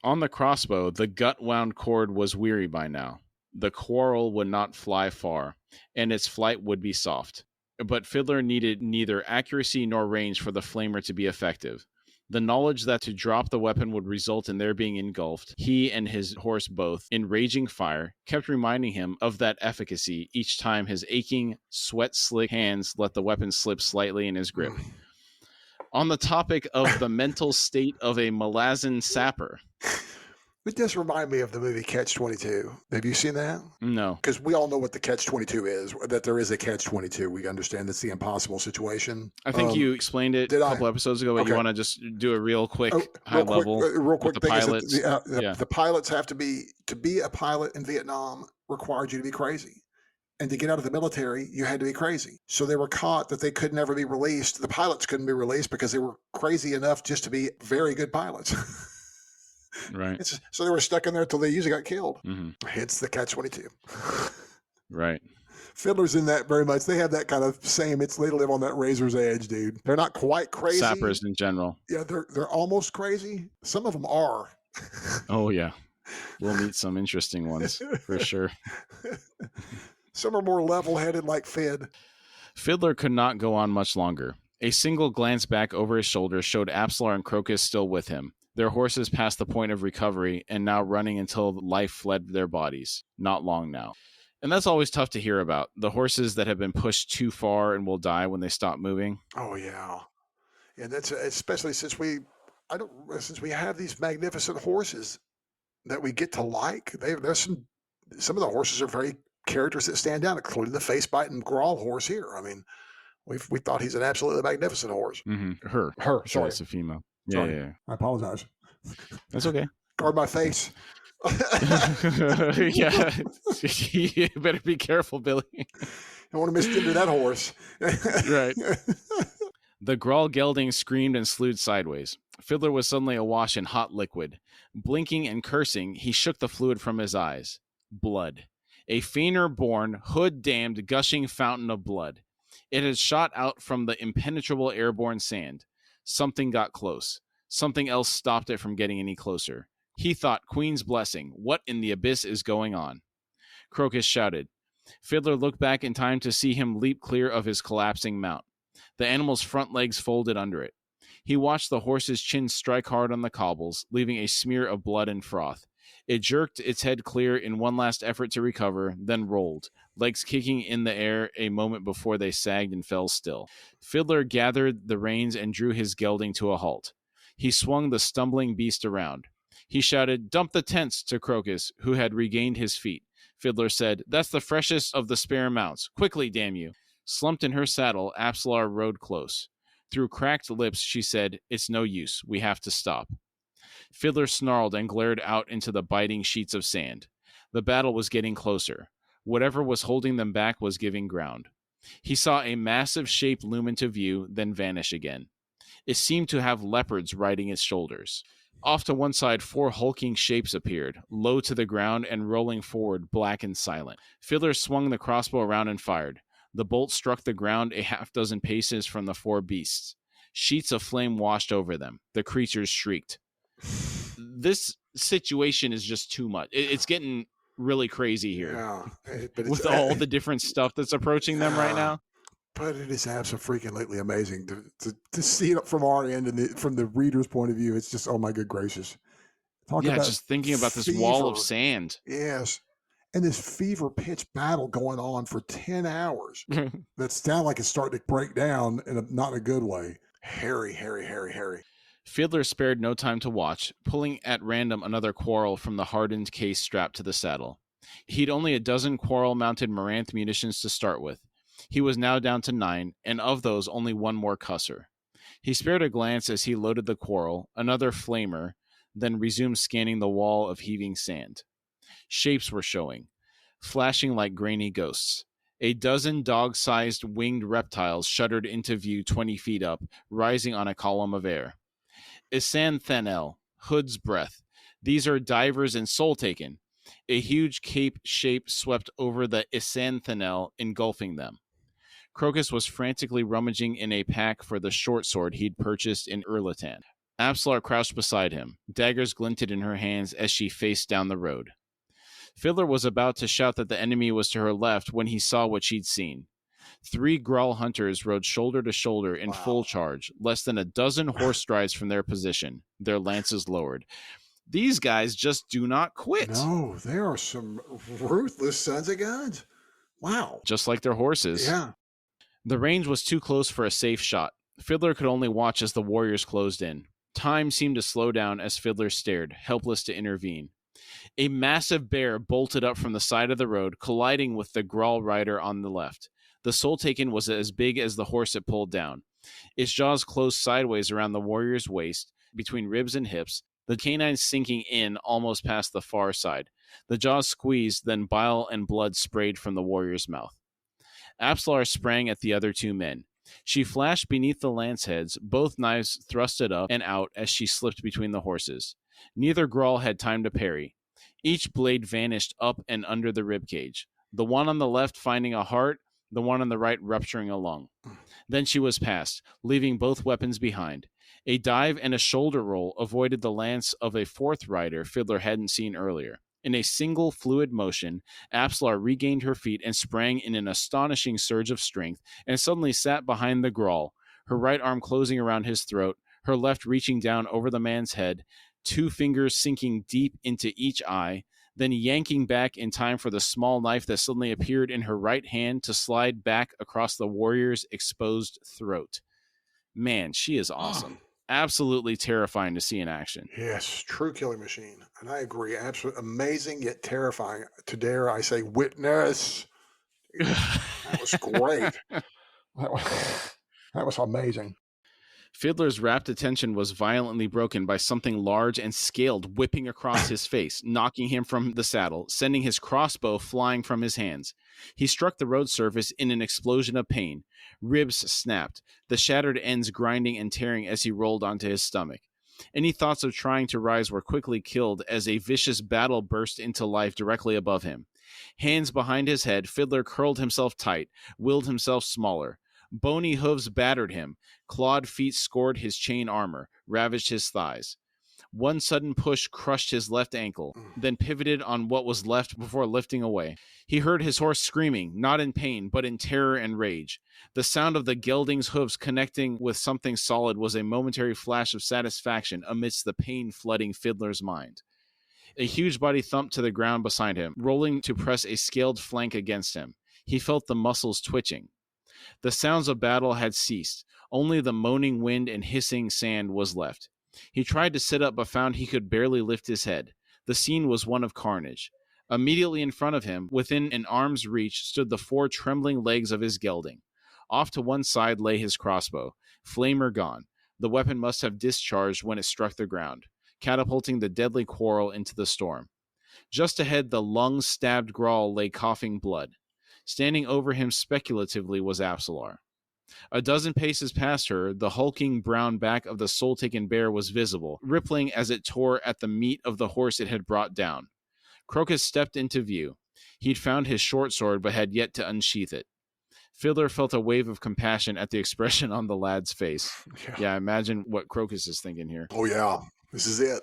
On the crossbow, the gut-wound cord was weary by now. The quarrel would not fly far, and its flight would be soft. But Fiddler needed neither accuracy nor range for the flamer to be effective. The knowledge that to drop the weapon would result in their being engulfed, he and his horse both, in raging fire, kept reminding him of that efficacy each time his aching, sweat-slick hands let the weapon slip slightly in his grip. On the topic of the mental state of a Malazan sapper. It does remind me of the movie Catch-22. Have you seen that? No. Because we all know what the Catch-22 is, that there is a Catch-22. We understand that's the impossible situation. I think you explained it a couple episodes ago, but you want to just do a real quick high level real quick with the pilots? The pilots have to be a pilot in Vietnam required you to be crazy. And to get out of the military, you had to be crazy. So they were caught that they could never be released. The pilots couldn't be released because they were crazy enough just to be very good pilots. Right. So they were stuck in there until they usually got killed. Mm-hmm. Hence the Catch-22. Right. Fiddler's in that very much. They have that kind of same. They live on that razor's edge, dude. They're not quite crazy. Sappers in general. Yeah, they're almost crazy. Some of them are. Oh yeah, we'll meet some interesting ones for sure. Some are more level-headed, like Fid. Fiddler could not go on much longer. A single glance back over his shoulder showed Apsalar and Crocus still with him. Their horses passed the point of recovery and now running until life fled their bodies. Not long now. And that's always tough to hear about. The horses that have been pushed too far and will die when they stop moving. Oh, yeah. And that's especially since we have these magnificent horses that we get to like. There's some of the horses are very characters that stand out, including the face-biting Grawl horse here. I mean, we thought he's an absolutely magnificent horse. Mm-hmm. Her. Sorry. It's a female. Sorry. Yeah. I apologize. That's okay. Guard my face. Yeah. You better be careful, Billy. I want to misgender that horse. Right. The Grawl gelding screamed and slewed sideways. Fiddler was suddenly awash in hot liquid. Blinking and cursing, he shook the fluid from his eyes. Blood. A fainter-born, hood-damned, gushing fountain of blood. It had shot out from the impenetrable airborne sand. Something got close. Something else stopped it from getting any closer. He thought, Queen's blessing, what in the abyss is going on? Crocus shouted. Fiddler looked back in time to see him leap clear of his collapsing mount. The animal's front legs folded under it. He watched the horse's chin strike hard on the cobbles, leaving a smear of blood and froth. It jerked its head clear in one last effort to recover, then rolled, legs kicking in the air a moment before they sagged and fell still. Fiddler gathered the reins and drew his gelding to a halt. He swung the stumbling beast around. He shouted, "Dump the tents," to Crocus, who had regained his feet. Fiddler said, "That's the freshest of the spare mounts. Quickly, damn you." Slumped in her saddle, Apsalar rode close. Through cracked lips, she said, "It's no use. We have to stop." Fiddler snarled and glared out into the biting sheets of sand. The battle was getting closer. Whatever was holding them back was giving ground. He saw a massive shape loom into view, then vanish again. It seemed to have leopards riding its shoulders. Off to one side, 4 hulking shapes appeared, low to the ground and rolling forward, black and silent. Fiddler swung the crossbow around and fired. The bolt struck the ground a half-dozen paces from the 4 beasts. Sheets of flame washed over them. The creatures shrieked. This situation is just too much. It's getting really crazy here. Yeah, but with all the different stuff that's approaching them right now. But it is absolutely amazing to see it from our end and from the reader's point of view. It's just, oh my good gracious. Talk about just thinking about this wall of sand. Yes. And this fever pitch battle going on for 10 hours. That sounds like it's starting to break down not in a good way. Harry. Fiddler spared no time to watch, pulling at random another quarrel from the hardened case strapped to the saddle. He'd only a dozen quarrel-mounted Maranthe munitions to start with. He was now down to 9, and of those only 1 more cusser. He spared a glance as he loaded the quarrel, another flamer, then resumed scanning the wall of heaving sand. Shapes were showing, flashing like grainy ghosts. A dozen dog-sized winged reptiles shuddered into view 20 feet up, rising on a column of air. Isan Thanel, Hood's Breath. These are divers and soul-taken. A huge cape shape swept over the Isan Thanel, engulfing them. Crocus was frantically rummaging in a pack for the short sword he'd purchased in Erlatan. Absalar crouched beside him. Daggers glinted in her hands as she faced down the road. Fiddler was about to shout that the enemy was to her left when he saw what she'd seen. 3 Grawl hunters rode shoulder to shoulder in full charge, less than a dozen horse strides from their position, their lances lowered. These guys just do not quit. No, they are some ruthless sons of guns. Wow. Just like their horses. Yeah. The range was too close for a safe shot. Fiddler could only watch as the warriors closed in. Time seemed to slow down as Fiddler stared, helpless to intervene. A massive bear bolted up from the side of the road, colliding with the Grawl rider on the left. The soul-taken was as big as the horse it pulled down. Its jaws closed sideways around the warrior's waist, between ribs and hips, the canines sinking in almost past the far side. The jaws squeezed, then bile and blood sprayed from the warrior's mouth. Absalar sprang at the other 2 men. She flashed beneath the lance heads, both knives thrusted up and out as she slipped between the horses. Neither Grawl had time to parry. Each blade vanished up and under the ribcage. The one on the left finding a heart, the one on the right rupturing a lung. Then she was past, leaving both weapons behind. A dive and a shoulder roll avoided the lance of a 4th rider Fiddler hadn't seen earlier. In a single fluid motion, Absalar regained her feet and sprang in an astonishing surge of strength, and suddenly sat behind the Grawl, her right arm closing around his throat, her left reaching down over the man's head, 2 fingers sinking deep into each eye, then yanking back in time for the small knife that suddenly appeared in her right hand to slide back across the warrior's exposed throat. Man, she is awesome. Absolutely terrifying to see in action. Yes, true killing machine. And I agree. Absolutely amazing yet terrifying. To dare I say witness. That was great. That was amazing. Fiddler's rapt attention was violently broken by something large and scaled whipping across his face, knocking him from the saddle, sending his crossbow flying from his hands. He struck the road surface in an explosion of pain. Ribs snapped, the shattered ends grinding and tearing as he rolled onto his stomach. Any thoughts of trying to rise were quickly killed as a vicious battle burst into life directly above him. Hands behind his head, Fiddler curled himself tight, willed himself smaller. Bony hooves battered him. Clawed feet scored his chain armor, ravaged his thighs. One sudden push crushed his left ankle, then pivoted on what was left before lifting away. He heard his horse screaming, not in pain, but in terror and rage. The sound of the gelding's hooves connecting with something solid was a momentary flash of satisfaction amidst the pain flooding Fiddler's mind. A huge body thumped to the ground beside him, rolling to press a scaled flank against him. He felt the muscles twitching. The sounds of battle had ceased. Only the moaning wind and hissing sand was left. He tried to sit up but found he could barely lift his head. The scene was one of carnage. Immediately in front of him, within an arm's reach, stood the 4 trembling legs of his gelding. Off to one side lay his crossbow. Flamer gone. The weapon must have discharged when it struck the ground, catapulting the deadly quarrel into the storm. Just ahead, the lung-stabbed Grawl lay coughing blood. Standing over him speculatively was Absalar. A dozen paces past her, the hulking brown back of the soul-taken bear was visible, rippling as it tore at the meat of the horse it had brought down. Crocus stepped into view. He'd found his short sword, but had yet to unsheath it. Fiddler felt a wave of compassion at the expression on the lad's face. Yeah, imagine what Crocus is thinking here. Oh, yeah. This is it.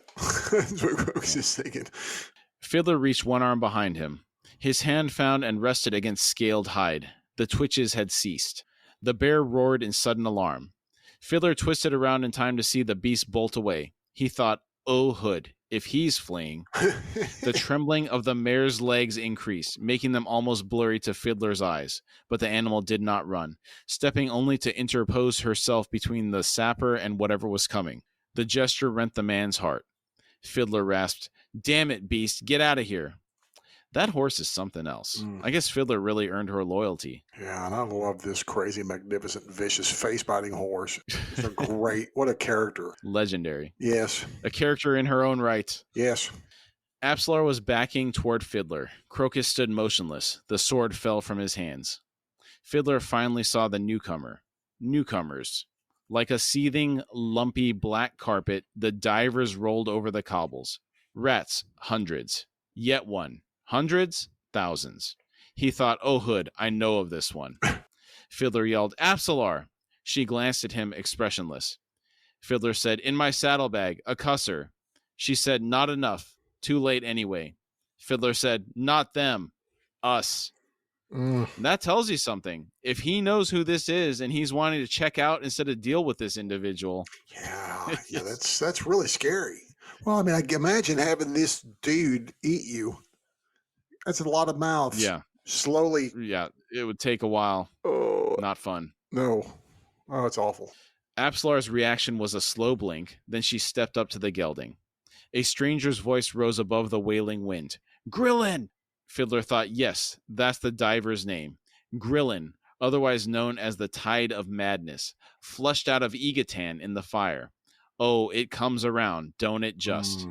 That's what Crocus is thinking. Fiddler reached one arm behind him. His hand found and rested against scaled hide. The twitches had ceased. The bear roared in sudden alarm. Fiddler twisted around in time to see the beast bolt away. He thought, "Oh, Hood, if he's fleeing." The trembling of the mare's legs increased, making them almost blurry to Fiddler's eyes. But the animal did not run, stepping only to interpose herself between the sapper and whatever was coming. The gesture rent the man's heart. Fiddler rasped, "Damn it, beast, get out of here." That horse is something else. I guess Fiddler really earned her loyalty. Yeah, and I love this crazy, magnificent, vicious, face-biting horse. It's a great, what a character. Legendary. Yes. A character in her own right. Yes. Absalar was backing toward Fiddler. Crocus stood motionless. The sword fell from his hands. Fiddler finally saw the newcomers. Like a seething, lumpy black carpet, the divers rolled over the cobbles. Rats, hundreds. Yet one. Hundreds, thousands. He thought, "Oh, Hood, I know of this one." Fiddler yelled, "Absalar!" She glanced at him, expressionless. Fiddler said, "In my saddlebag, a cusser." She said, "Not enough. Too late anyway." Fiddler said, "Not them. Us." That tells you something. If he knows who this is and he's wanting to check out instead of deal with this individual. Yeah, that's really scary. Well, I mean, I can imagine having this dude eat you. That's a lot of mouths. Yeah. Slowly. Yeah, it would take a while. Oh. Not fun. No. Oh, it's awful. Absalar's reaction was a slow blink, then she stepped up to the gelding. A stranger's voice rose above the wailing wind. "Grillin!" Fiddler thought, yes, that's the diver's name. Grillin, otherwise known as the Tide of Madness, flushed out of Egatan in the fire. Oh, it comes around, don't it just?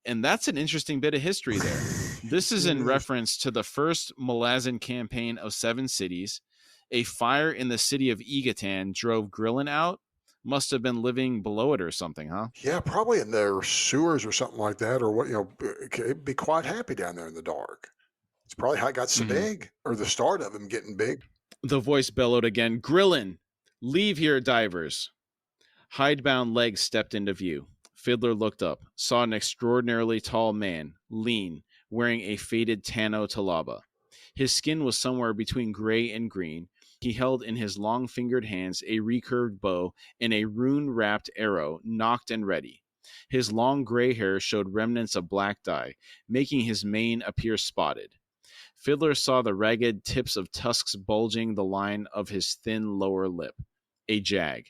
And that's an interesting bit of history there. This is in reference to the first Malazan campaign of 7 cities. A fire in the city of Egatan drove Grillin out. Must have been living below it or something, huh? Yeah, probably in their sewers or something like that, or what, it'd be quite happy down there in the dark. It's probably how it got so big, or the start of him getting big. The voice bellowed again, "Grillin! Leave here, divers!" Hidebound legs stepped into view. Fiddler looked up, saw an extraordinarily tall man, lean, wearing a faded Tano Talaba. His skin was somewhere between gray and green. He held in his long-fingered hands a recurved bow and a rune-wrapped arrow, nocked and ready. His long gray hair showed remnants of black dye, making his mane appear spotted. Fiddler saw the ragged tips of tusks bulging the line of his thin lower lip. A jag.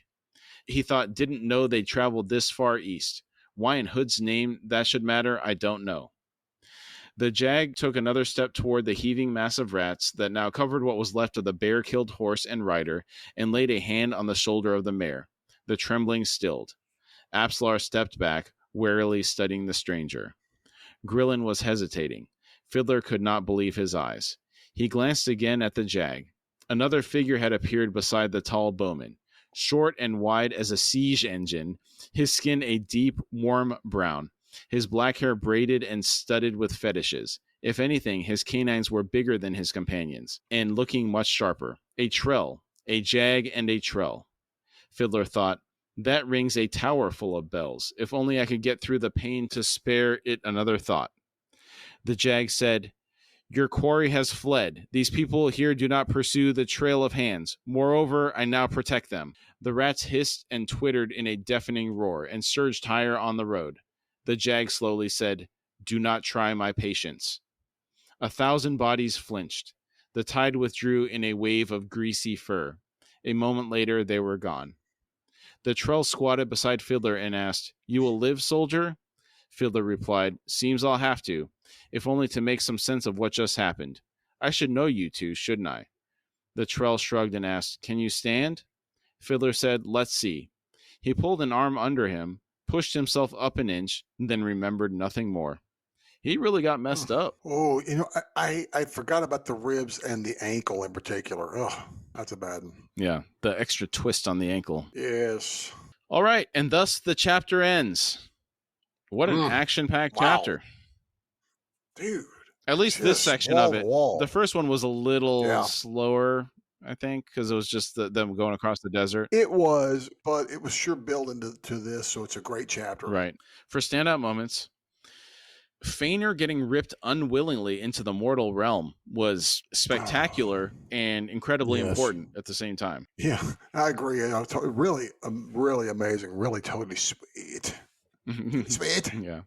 He thought, didn't know they'd traveled this far east. Why in Hood's name that should matter, I don't know. The jag took another step toward the heaving mass of rats that now covered what was left of the bear-killed horse and rider, and laid a hand on the shoulder of the mare. The trembling stilled. Absalar stepped back, warily studying the stranger. Grillin was hesitating. Fiddler could not believe his eyes. He glanced again at the jag. Another figure had appeared beside the tall bowman. Short and wide as a siege engine, his skin a deep, warm brown, his black hair braided and studded with fetishes. If anything, his canines were bigger than his companions, and looking much sharper. A trell, a jag and a trell. Fiddler thought, that rings a tower full of bells. If only I could get through the pain to spare it another thought. The jag said, "Your quarry has fled. These people here do not pursue the trail of hands. Moreover, I now protect them." The rats hissed and twittered in a deafening roar and surged higher on the road. The jag slowly said, "Do not try my patience." 1,000 bodies flinched. The tide withdrew in a wave of greasy fur. A moment later, they were gone. The trell squatted beside Fiddler and asked, "You will live, soldier?" Fiddler replied, "Seems I'll have to, if only to make some sense of what just happened. I should know you two, shouldn't I?" The trell shrugged and asked, "Can you stand?" Fiddler said, "Let's see." He pulled an arm under him, pushed himself up an inch, and then remembered nothing more. He really got messed up. Oh, I forgot about the ribs and the ankle in particular. Oh, that's a bad one. Yeah, the extra twist on the ankle. Yes. All right, and thus the chapter ends. What an action-packed chapter. Dude. At least this section of it. Wall. The first one was a little slower, I think, because it was just them going across the desert. It was, but it was sure building to this, so it's a great chapter. Right. For standout moments, Fainur getting ripped unwillingly into the mortal realm was spectacular and incredibly important at the same time. Yeah, I agree. Really, really amazing. Really totally sweet. Sweet. Yeah.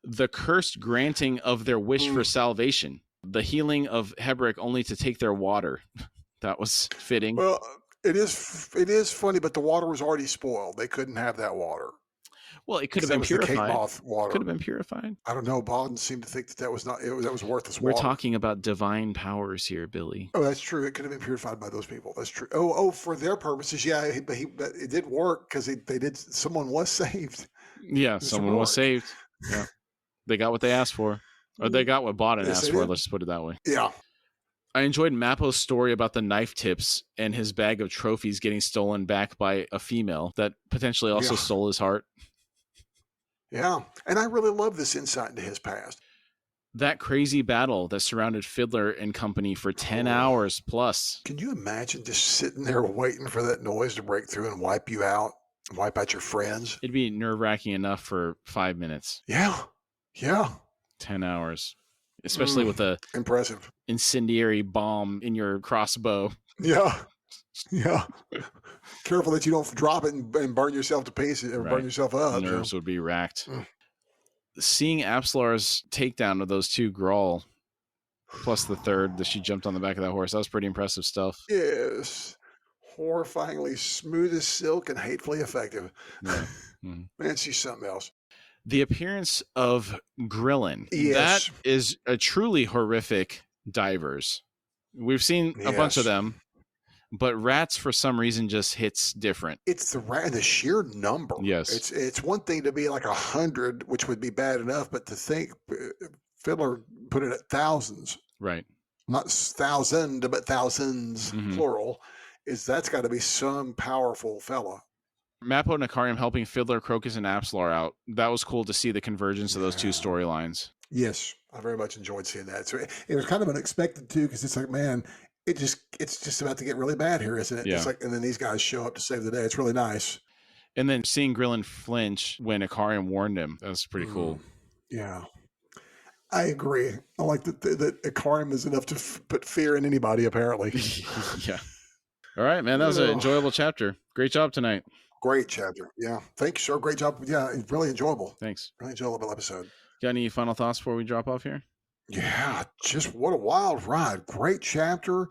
The cursed granting of their wish for salvation. The healing of Hebrick only to take their water. That was fitting. Well, it is funny, but the water was already spoiled. They couldn't have that water. Well, it could have been purified. The Cape Moth water. Could have been purified. I don't know. Bawden seemed to think that was not. That was worthless We're water. talking about divine powers here, Billy. Oh, that's true. It could have been purified by those people. That's true. Oh, for their purposes, yeah. But it did work because they did. Someone was saved. Yeah, someone was saved. Yeah, they got what they asked for, or they got what Bawden asked for. Let's put it that way. Yeah. I enjoyed Mappo's story about the knife tips and his bag of trophies getting stolen back by a female that potentially also stole his heart. Yeah, and I really love this insight into his past. That crazy battle that surrounded Fiddler and company for 10 hours plus. Can you imagine just sitting there waiting for that noise to break through and wipe you out, and wipe out your friends? It'd be nerve-wracking enough for 5 minutes. Yeah. 10 hours. Especially with a impressive incendiary bomb in your crossbow. Yeah. Careful that you don't drop it and burn yourself to pieces or burn yourself up. Nerves would be racked. Seeing Apslar's takedown of those two Grawl, plus the third that she jumped on the back of that horse, that was pretty impressive stuff. Yes. Horrifyingly smooth as silk and hatefully effective. Yeah. Man, she's something else. The appearance of Grillin. Yes. That is a truly horrific divers. We've seen a bunch of them, but rats for some reason just hits different. It's the sheer number. Yes. It's one thing to be like 100, which would be bad enough, but to think Fiddler put it at thousands. Right. Not thousand, but thousands, plural. That's got to be some powerful fella. Mappo and Akarium helping Fiddler, Crocus, and Apslar out. That was cool to see the convergence of those two storylines. Yes, I very much enjoyed seeing that. So it was kind of unexpected too, because it's like, man, it's just about to get really bad here, isn't it? Yeah. It's like, and then these guys show up to save the day. It's really nice. And then seeing Grillin flinch when Akarium warned him, that was pretty cool. Yeah, I agree. I like that Akarium is enough to put fear in anybody, apparently. Yeah. All right, man. That was an enjoyable chapter. Great job tonight. Great chapter. Yeah. Thank you, sir. Great job. Yeah, really enjoyable. Thanks. Really enjoyable episode. Got any final thoughts before we drop off here? Yeah, just what a wild ride. Great chapter.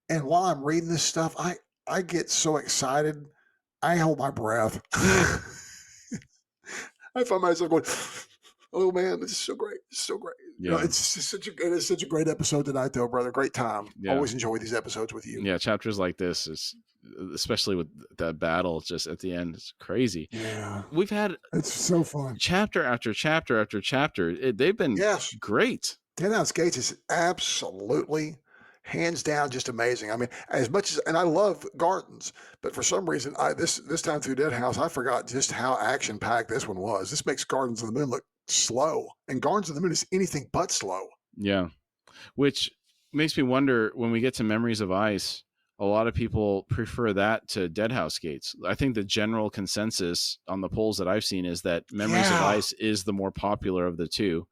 And while I'm reading this stuff, I get so excited, I hold my breath. I find myself going, oh man, this is so great. It's so great. Yeah. It's such a great episode tonight, though, brother. Great time. Yeah. Always enjoy these episodes with you. Yeah, chapters like this is, especially with that battle just at the end, it's crazy. Yeah, we've had it's so fun. Chapter after chapter after chapter. They've been great. Deadhouse Gates is absolutely, hands down, just amazing. I mean, as much as, and I love Gardens, but for some reason, this time through Deadhouse, I forgot just how action packed this one was. This makes Gardens of the Moon look slow, and Gardens of the Moon is anything but slow. Yeah, which makes me wonder when we get to Memories of Ice. A lot of people prefer that to Deadhouse Gates. I think the general consensus on the polls that I've seen is that Memories of Ice is the more popular of the two,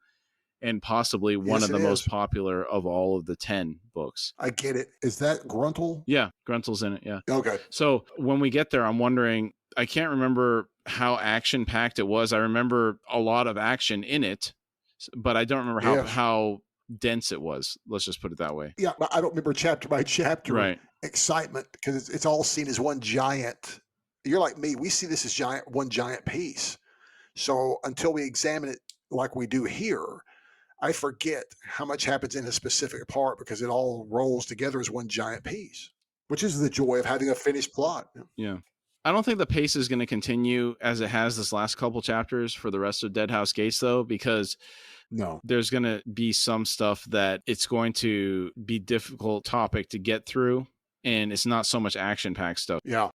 and possibly one of the most popular of all of the 10 books. I get it. Is that Gruntle? Yeah, Gruntle's in it, yeah. Okay. So when we get there, I'm wondering, I can't remember how action-packed it was. I remember a lot of action in it, but I don't remember how dense it was. Let's just put it that way. Yeah, but I don't remember chapter by chapter excitement, because it's all seen as one giant. You're like me. We see this as one giant piece. So until we examine it like we do here, I forget how much happens in a specific part because it all rolls together as one giant piece. which is the joy of having a finished plot. Yeah. I don't think the pace is going to continue as it has this last couple chapters for the rest of Deadhouse Gates, though, because No. there's going to be some stuff that it's going to be difficult topic to get through, and it's not so much action-packed stuff. Yeah.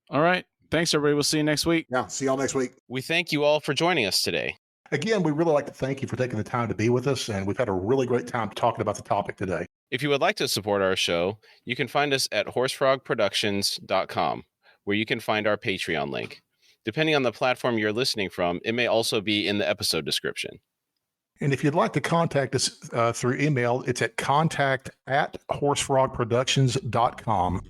All right. Thanks, everybody. We'll see you next week. Yeah. See y'all next week. We thank you all for joining us today. Again, we really like to thank you for taking the time to be with us, and we've had a really great time talking about the topic today. If you would like to support our show, you can find us at horsefrogproductions.com, where you can find our Patreon link. Depending on the platform you're listening from, it may also be in the episode description. And if you'd like to contact us through email, it's at contact@horsefrogproductions.com.